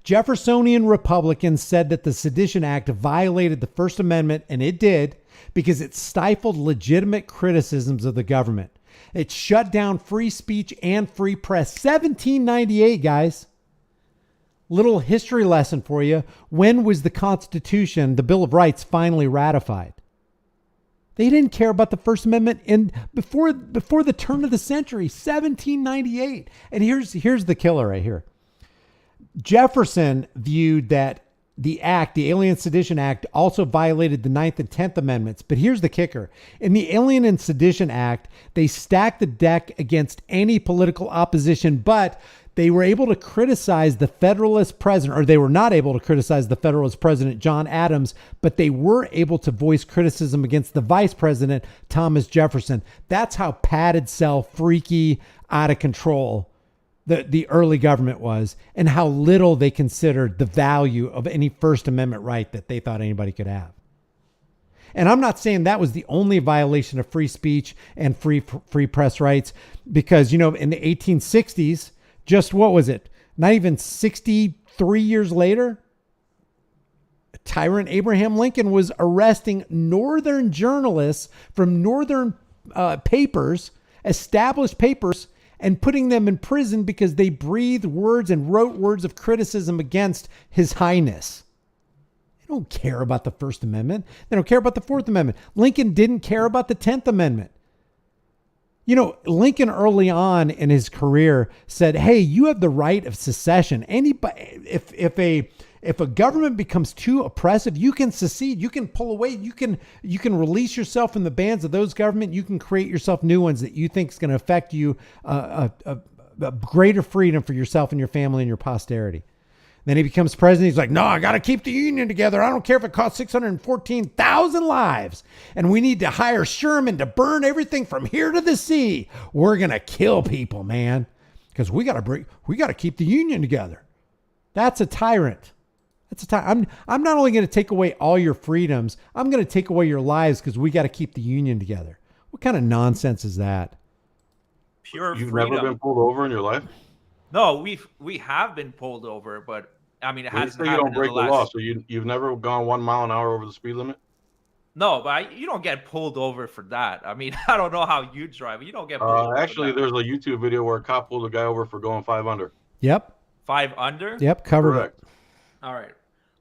Jeffersonian Republicans said that the Sedition Act violated the First Amendment, and it did, because it stifled legitimate criticisms of the government. It shut down free speech and free press. 1798, guys. Little history lesson for you. When was the Constitution, the Bill of Rights, finally ratified? They didn't care about the First Amendment before the turn of the century, 1798. And here's the killer right here. Jefferson viewed that the Alien Sedition Act, also violated the 9th and 10th Amendments. But here's the kicker. In the Alien and Sedition Act, they stacked the deck against any political opposition, but they were able to criticize the Federalist president, or they were not able to criticize the Federalist president, John Adams, but they were able to voice criticism against the vice president, Thomas Jefferson. That's how padded cell, freaky, out of control the early government was, and how little they considered the value of any First Amendment right that they thought anybody could have. And I'm not saying that was the only violation of free speech and free press rights, because, you know, in the 1860s, just what was it? Not even 63 years later, tyrant Abraham Lincoln was arresting Northern journalists from Northern papers, established papers, and putting them in prison because they breathed words and wrote words of criticism against His Highness. They don't care about the First Amendment. They don't care about the Fourth Amendment. Lincoln didn't care about the 10th Amendment. You know, Lincoln early on in his career said, hey, you have the right of secession. Anybody, if a government becomes too oppressive, you can secede, you can pull away, you can release yourself from the bands of those government. You can create yourself new ones that you think is going to affect you a greater freedom for yourself and your family and your posterity. Then he becomes president. He's like, no, I got to keep the Union together. I don't care if it costs 614,000 lives. And we need to hire Sherman to burn everything from here to the sea. We're going to kill people, man. Because we got to keep the Union together. That's a tyrant. I'm not only going to take away all your freedoms, I'm going to take away your lives because we got to keep the Union together. What kind of nonsense is that? Pure You've freedom. never been pulled over in your life? No, we have been pulled over, but I mean, it hasn't You happened don't break in the the law, last. so you've never gone 1 mile an hour over the speed limit? No, but you don't get pulled over for that. I mean, I don't know how you drive. You don't get pulled over. Actually, for that. there's a YouTube video where a cop pulled a guy over for going 5 under. Yep. 5 under. Yep. Covered Correct. it. All right.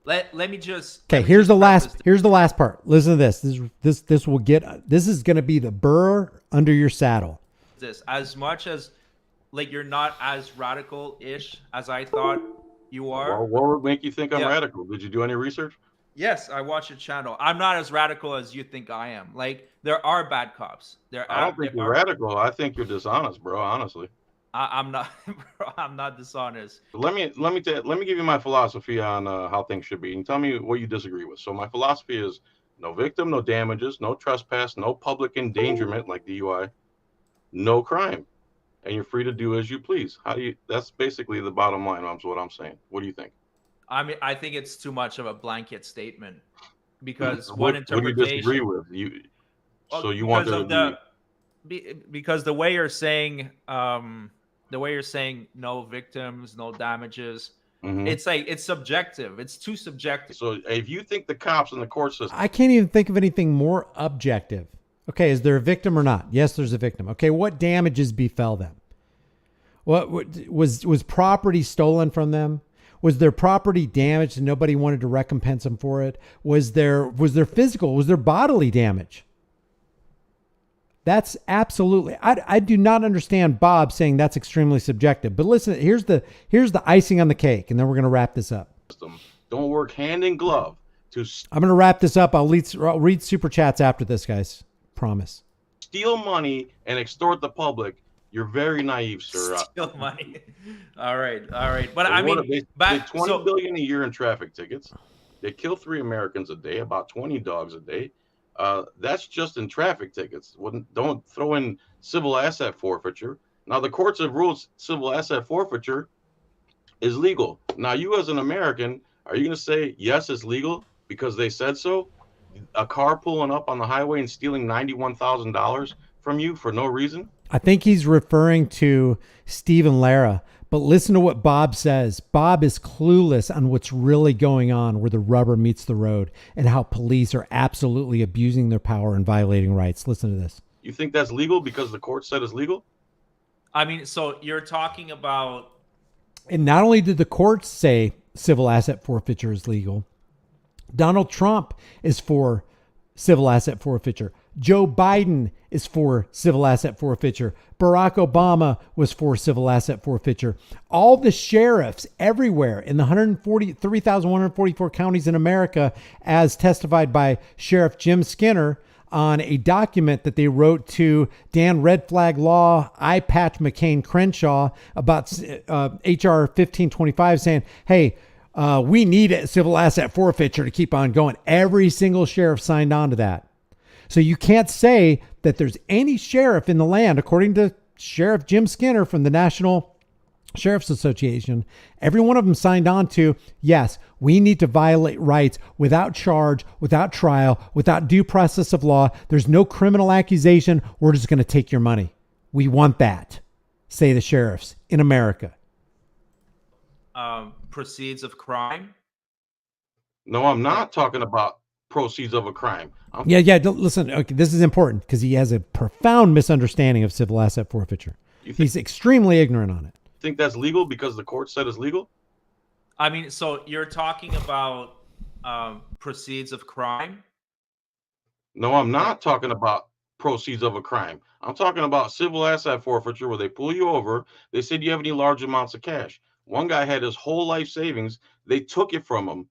Let me just. Okay. let me Here's just the preface last. Here's the last part. Listen to this. This will get. This is going to be the burr under your saddle. this. As much as like you're not as radical-ish as I thought you are. Well, what would make you think I'm Yeah. radical? Did you do any research? Yes, I watch your channel. I'm not as radical as you think I am. Like there are bad cops. I don't think you're radical. I think you're dishonest, bro. Honestly. I'm not. Bro, I'm not dishonest. Let me give you my philosophy on how things should be, and tell me what you disagree with. So my philosophy is no victim, no damages, no trespass, no public endangerment like DUI, no crime, and you're free to do as you please. How do you? That's basically the bottom line. That's what I'm saying. What do you think? I mean, I think it's too much of a blanket statement because one What do you interpretation. disagree with? You. Well, So you want because there of to be. because the way you're saying no victims, no damages, Mhm. it's like it's subjective. It's too subjective. So if you think the cops in the court system, I can't even think of anything more objective. Okay, is there a victim or not? Yes, there's a victim. Okay, what damages befell them? What was property stolen from them? Was their property damaged and nobody wanted to recompense them for it? Was there physical? Was there bodily damage? That's absolutely. I do not understand Bob saying that's extremely subjective. But listen, here's the icing on the cake, and then we're going to wrap this up. don't work hand in glove to I'm going to wrap this up. I'll read super chats after this, guys. Promise. steal money and extort the public. You're very naive, sir. Steal money. All right. But They I mean, they back, $20 billion a year in traffic tickets. They kill 3 Americans a day, about 20 dogs a day. That's just in traffic tickets. Don't throw in civil asset forfeiture. Now the courts have ruled civil asset forfeiture is legal. Now you as an American, are you going to say yes, it's legal because they said so? A car pulling up on the highway and stealing $91,000 from you for no reason? I think he's referring to Stephen Lara, but listen to what Bob says. Bob is clueless on what's really going on where the rubber meets the road and how police are absolutely abusing their power and violating rights. Listen to this. You think that's legal because the court said it's legal? I mean, so you're talking about. And not only did the courts say civil asset forfeiture is legal, Donald Trump is for civil asset forfeiture. Joe Biden is for civil asset forfeiture. Barack Obama was for civil asset forfeiture. All the sheriffs everywhere in the 3,144 counties in America, as testified by Sheriff Jim Skinner on a document that they wrote to Dan Red Flag Law, Eye Patch McCain Crenshaw about HR 1525 saying, hey, we need a civil asset forfeiture to keep on going. Every single sheriff signed on to that. So you can't say that there's any sheriff in the land, according to Sheriff Jim Skinner from the National Sheriff's Association, every one of them signed on to, yes, we need to violate rights without charge, without trial, without due process of law. There's no criminal accusation. We're just going to take your money. We want that, say the sheriffs in America. Proceeds of crime. No, I'm not talking about proceeds of a crime. Yeah. Listen, okay, this is important because he has a profound misunderstanding of civil asset forfeiture. He's extremely ignorant on it. Think that's legal because the court said it's legal? I mean, so you're talking about proceeds of crime? No, I'm not talking about proceeds of a crime. I'm talking about civil asset forfeiture where they pull you over. They said, "Do you have any large amounts of cash?" One guy had his whole life savings. They took it from him.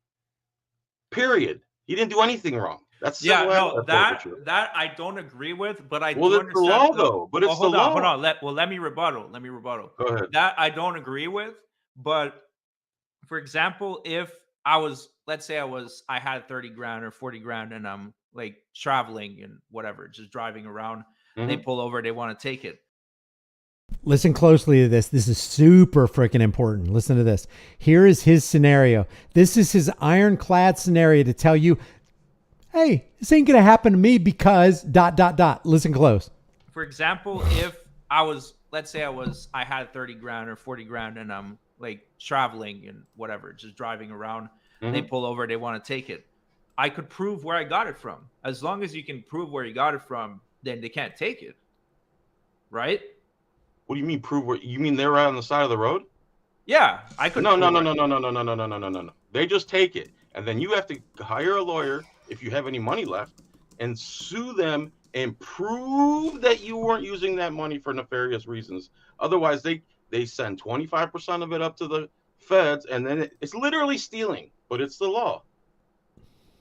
Period. He didn't do anything wrong. That's civil Yeah, no, asset forfeiture. that I don't agree with, but I Well, do it's the understand. law, No, though. But it's the hold on, hold law. on. Let me rebuttal. Let me rebuttal. Go ahead. That I don't agree with, but for example, if I was, let's say I had 30 grand or 40 grand and I'm like traveling and whatever, just driving around, they Mhm. pull over, they want to take it. Listen closely to this. This is super freaking important. Listen to this. Here is his scenario. This is his ironclad scenario to tell you, hey, this ain't going to happen to me because ... Listen close. For example, if I was, let's say I had 30 grand or 40 grand and I'm like traveling and whatever, just driving around, they Mhm. pull over, they want to take it. I could prove where I got it from. As long as you can prove where you got it from, then they can't take it. Right? What do you mean prove what you mean they're right on the side of the road? Yeah, I could No, no, prove no, it. no, no, no, no, no, no, no, no, no, no. They just take it. And then you have to hire a lawyer if you have any money left and sue them and prove that you weren't using that money for nefarious reasons. Otherwise, they send 25% of it up to the feds, and then it's literally stealing, but it's the law.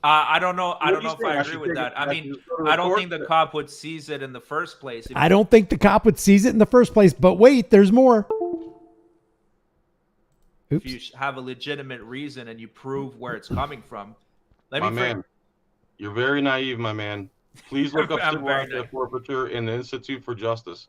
I don't know. I What don't do you know if think? I I agree should with take that. it. I I should mean, just go to the I don't court? think the cop would seize it in the first place. I don't think the cop would seize it in the first place, but wait, there's more. If Oops. you have a legitimate reason and you prove where it's coming from. Let My me man, you're very naive, my man. Please look up I'm civil very asset naive. forfeiture in the Institute for Justice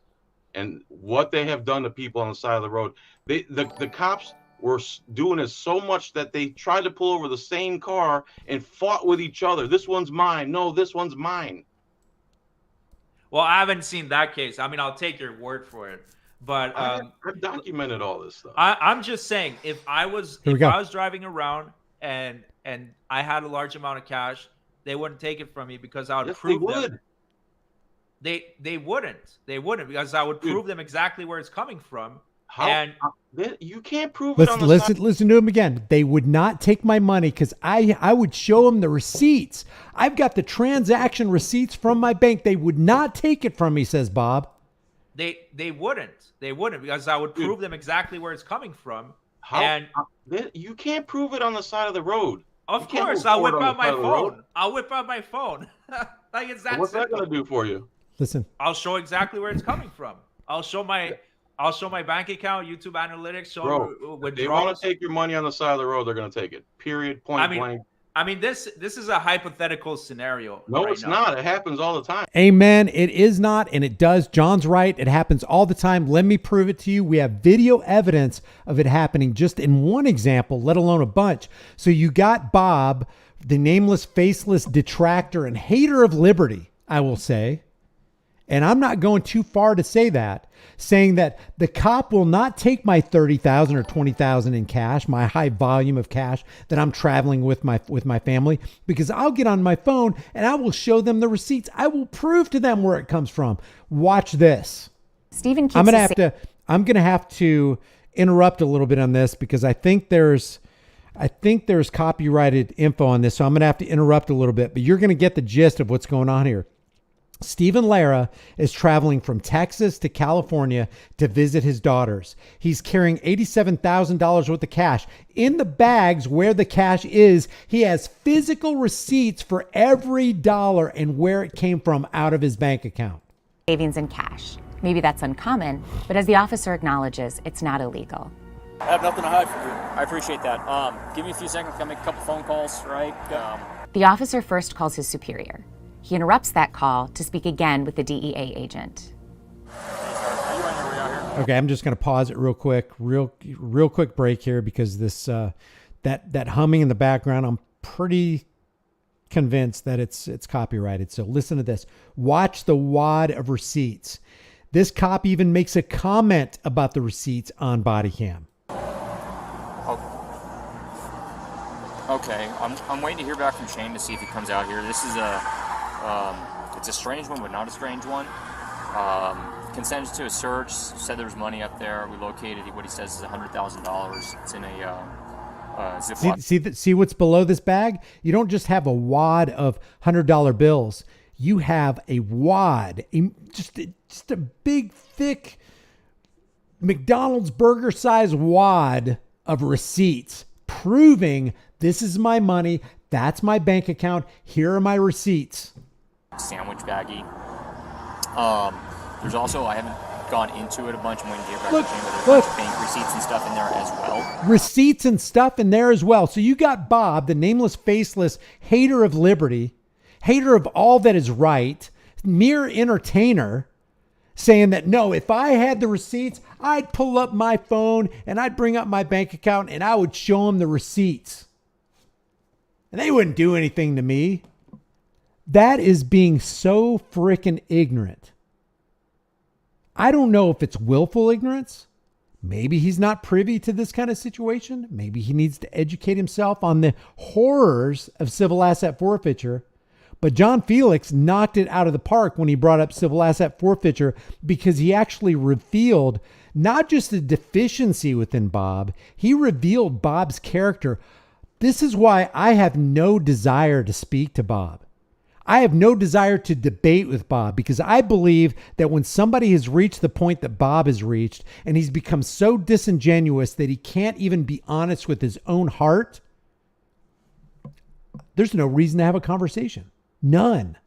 and what they have done to people on the side of the road. The cops were doing it so much that they tried to pull over the same car and fought with each other. This one's mine. No, this one's mine. Well, I haven't seen that case. I mean, I'll take your word for it. But I've documented all this stuff. I'm just saying, if I was Here we go. driving around and I had a large amount of cash, they wouldn't take it from me because I would Yes, they prove them. would. They wouldn't because I would Dude. prove them exactly where it's coming from. How? And You can't prove it on the side. Listen to him again. They would not take my money because I would show them the receipts. I've got the transaction receipts from my bank. They would not take it from me, says Bob. they wouldn't because I would prove them exactly where it's coming from. How? And You can't prove it on the side of the road. of You can't course, I'll whip record on out the my side of the road. phone. I'll whip out my phone. Like it's that What's that simple. going to do for you? Listen, I'll show exactly where it's coming from. I'll show my bank account, YouTube analytics, show Bro, if they want withdrawals. to take your money on the side of the road, they're going to take it. Period. Point blank. I mean, this is a hypothetical scenario. No, right it's now. not. It happens all the time. amen. It is not, and it does. John's right. It happens all the time. Let me prove it to you. We have video evidence of it happening just in one example, let alone a bunch. So you got Bob, the nameless, faceless detractor and hater of liberty, I will say. And I'm not going too far to say that, saying that the cop will not take my 30,000 or 20,000 in cash, my high volume of cash that I'm traveling with my family, because I'll get on my phone and I will show them the receipts. I will prove to them where it comes from. Watch this. Stephen keeps I'm going to have to interrupt a little bit on this because I think there's copyrighted info on this. So I'm going to have to interrupt a little bit, but you're going to get the gist of what's going on here. Stephen Lara is traveling from Texas to California to visit his daughters. He's carrying $87,000 worth of cash. In the bags where the cash is, he has physical receipts for every dollar and where it came from out of his bank account. savings in cash. Maybe that's uncommon, but as the officer acknowledges, it's not illegal. I have nothing to hide from you. I appreciate that. Give me a few seconds. Can I make a couple phone calls, right? The officer first calls his superior. He interrupts that call to speak again with the DEA agent. Are you on your way out here? Okay, I'm just going to pause it real quick, real quick break here because this that humming in the background, I'm pretty convinced that it's copyrighted. So listen to this. Watch the wad of receipts. This cop even makes a comment about the receipts on body cam. Okay, I'm waiting to hear back from Shane to see if he comes out here. This is it's a strange one, but not a strange one. Consented to a search, said there was money up there. We located what he says is $100,000. It's in a Ziploc. See what's below this bag? You don't just have a wad of $100 bills. You have a wad, just a big, thick McDonald's burger size wad of receipts proving this is my money. That's my bank account. Here are my receipts. Sandwich baggie. There's also, I haven't gone into it a bunch. I'm waiting to get back to Shane, but there's a bunch of bank receipts and stuff in there as well. Receipts and stuff in there as well. So you got Bob, the nameless, faceless hater of liberty, hater of all that is right, mere entertainer, saying that, no, if I had the receipts, I'd pull up my phone and I'd bring up my bank account and I would show them the receipts. And they wouldn't do anything to me. That is being so freaking ignorant. I don't know if it's willful ignorance. Maybe he's not privy to this kind of situation. Maybe he needs to educate himself on the horrors of civil asset forfeiture. But John Felix knocked it out of the park when he brought up civil asset forfeiture, because he actually revealed not just the deficiency within Bob, he revealed Bob's character. This is why I have no desire to speak to Bob. I have no desire to debate with Bob, because I believe that when somebody has reached the point that Bob has reached and he's become so disingenuous that he can't even be honest with his own heart, there's no reason to have a conversation. None.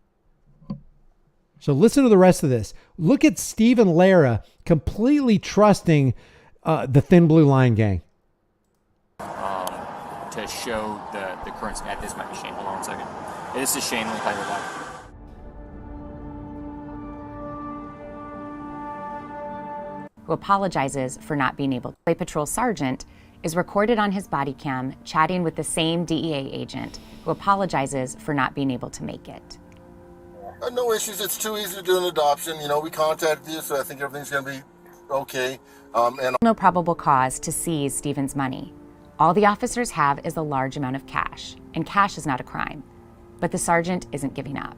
So listen to the rest of this. Look at Stephen Lara completely trusting the Thin Blue Line gang. To show the current, this might be Shane. Hold on 1 second. This is Shane. We'll play with that. Who apologizes for not being able to. A patrol sergeant is recorded on his body cam chatting with the same DEA agent who apologizes for not being able to make it. No issues. It's too easy to do an adoption. You know, we contacted you, so I think everything's going to be okay. And No probable cause to seize Stephen's money. All the officers have is a large amount of cash, and cash is not a crime. But the sergeant isn't giving up.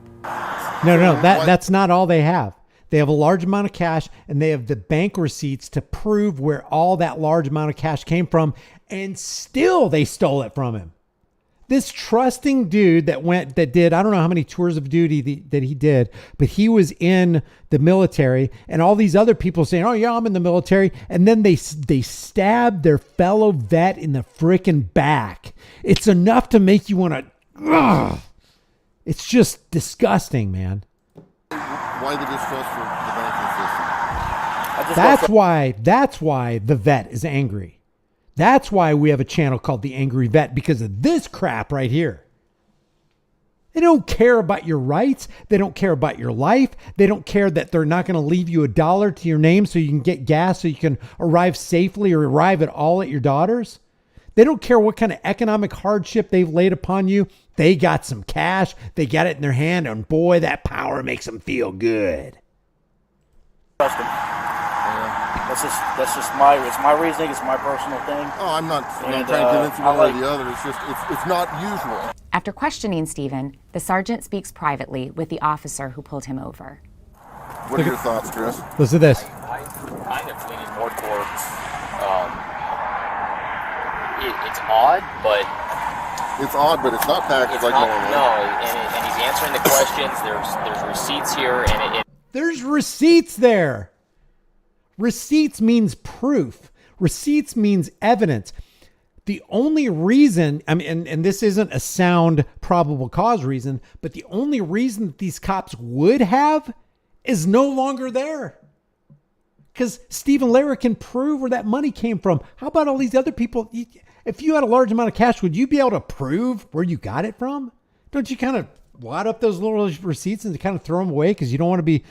No, that's not all they have. They have a large amount of cash, and they have the bank receipts to prove where all that large amount of cash came from, and still they stole it from him. This trusting dude that did, I don't know how many tours of duty that he did, but he was in the military, and all these other people saying, oh yeah, I'm in the military. And then they stabbed their fellow vet in the frickin' back. It's enough to make you want to, it's just disgusting, man. why the distrust for the banking system? That's why the vet is angry. That's why we have a channel called The Angry Vet, because of this crap right here. They don't care about your rights. They don't care about your life. They don't care that they're not going to leave you $1 to your name so you can get gas so you can arrive safely or arrive at all at your daughter's. They don't care what kind of economic hardship they've laid upon you. They got some cash. They got it in their hand, and boy, that power makes them feel good. Trust them. That's just my reasoning. It's my personal thing. Oh, I'm not trying And, to convince you I one way or like- the other. It's just it's not usual. After questioning Stephen, the sergeant speaks privately with the officer who pulled him over. What are your thoughts, Chris? Listen to this. I kind of leaning more towards it's odd, but It's odd, but it's not packaged it's like not. normal. No, and he's answering the questions. There's receipts here, and it There's receipts there. Receipts means proof. Receipts means evidence. The only reason, I mean, and this isn't a sound probable cause reason, but the only reason that these cops would have is no longer there. Because Stephen Lara can prove where that money came from. How about all these other people? If you had a large amount of cash, would you be able to prove where you got it from? Don't you kind of wad up those little receipts and kind of throw them away because you don't want to be,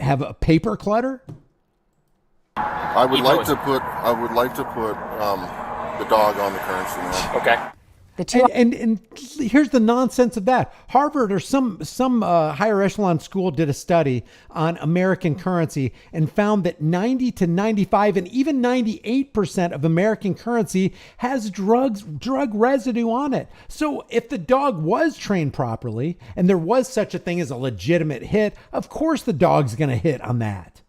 have a paper clutter? I would like to put the dog on the currency now. okay. The two And here's the nonsense of that. Harvard or some higher echelon school did a study on American currency and found that 90 to 95 and even 98% of American currency has drug residue on it. So if the dog was trained properly and there was such a thing as a legitimate hit, of course the dog's going to hit on that.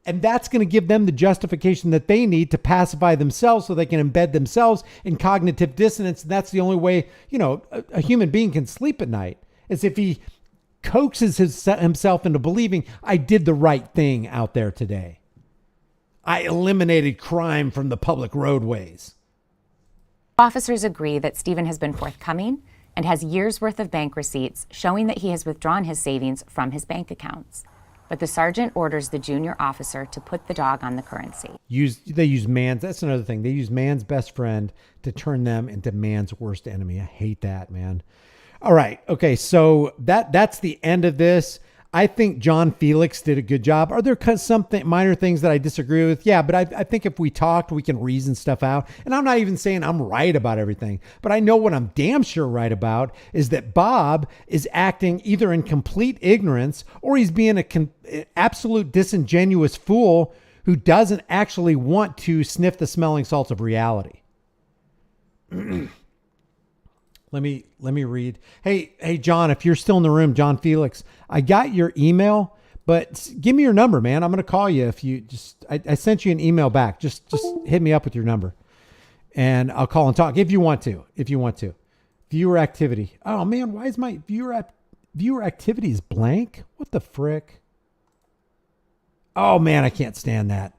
And that's going to give them the justification that they need to pacify themselves so they can embed themselves in cognitive dissonance. And that's the only way, a human being can sleep at night, is if he coaxes himself into believing, I did the right thing out there today. I eliminated crime from the public roadways. Officers agree that Stephen has been forthcoming and has years' worth of bank receipts showing that he has withdrawn his savings from his bank accounts. But the sergeant orders the junior officer to put the dog on the currency. They use man's, that's another thing. They use man's best friend to turn them into man's worst enemy. I hate that, man. All right. Okay. So that's the end of this. I think John Felix did a good job. Are there some minor things that I disagree with? Yeah, but I think if we talked, we can reason stuff out. And I'm not even saying I'm right about everything, but I know what I'm damn sure right about is that Bob is acting either in complete ignorance or he's being an absolute disingenuous fool who doesn't actually want to sniff the smelling salts of reality. Let me read. Hey, John, if you're still in the room, John Felix, I got your email, but give me your number, man. I'm going to call you if you I sent you an email back. Just hit me up with your number and I'll call and talk if you want to. Viewer activity. Oh man, why is my viewer activity is blank? What the frick? Oh man, I can't stand that.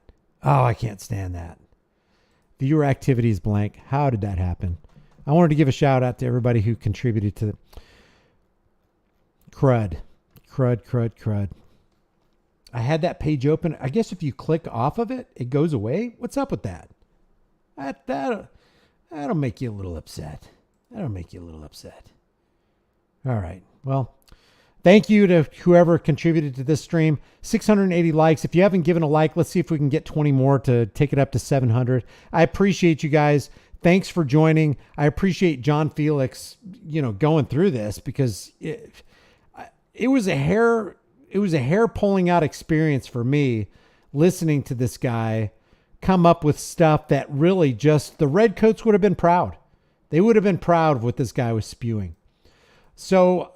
Viewer activity is blank. How did that happen? I wanted to give a shout out to everybody who contributed to the crud. I had that page open. I guess if you click off of it, it goes away. What's up with that? That'll make you a little upset. All right. Well, thank you to whoever contributed to this stream. 680 likes. If you haven't given a like, let's see if we can get 20 more to take it up to 700. I appreciate you guys. Thanks for joining. I appreciate John Felix, going through this because it was a hair pulling out experience for me listening to this guy come up with stuff that really just the redcoats would have been proud. They would have been proud of what this guy was spewing. So,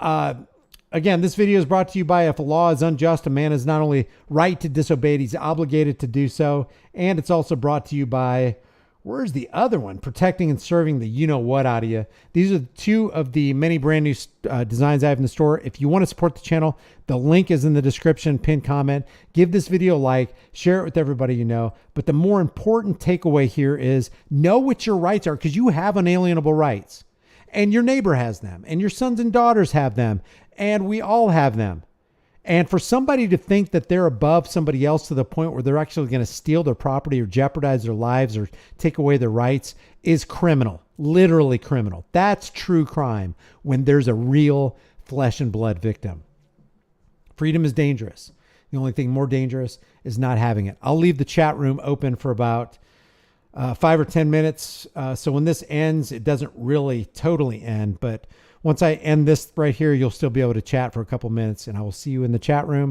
again, this video is brought to you by if a law is unjust, a man is not only right to disobey it, he's obligated to do so. And it's also brought to you by, where's the other one? Protecting and serving the you-know-what out of you. These are two of the many brand new designs I have in the store. If you want to support the channel, the link is in the description, pinned comment. Give this video a like, share it with everybody you know. But the more important takeaway here is know what your rights are because you have unalienable rights. And your neighbor has them. And your sons and daughters have them. And we all have them. And for somebody to think that they're above somebody else to the point where they're actually going to steal their property or jeopardize their lives or take away their rights is criminal, literally criminal. That's true crime when there's a real flesh and blood victim. Freedom is dangerous. The only thing more dangerous is not having it. I'll leave the chat room open for about 5 or 10 minutes. So when this ends, it doesn't really totally end, but once I end this right here, you'll still be able to chat for a couple minutes and I will see you in the chat room.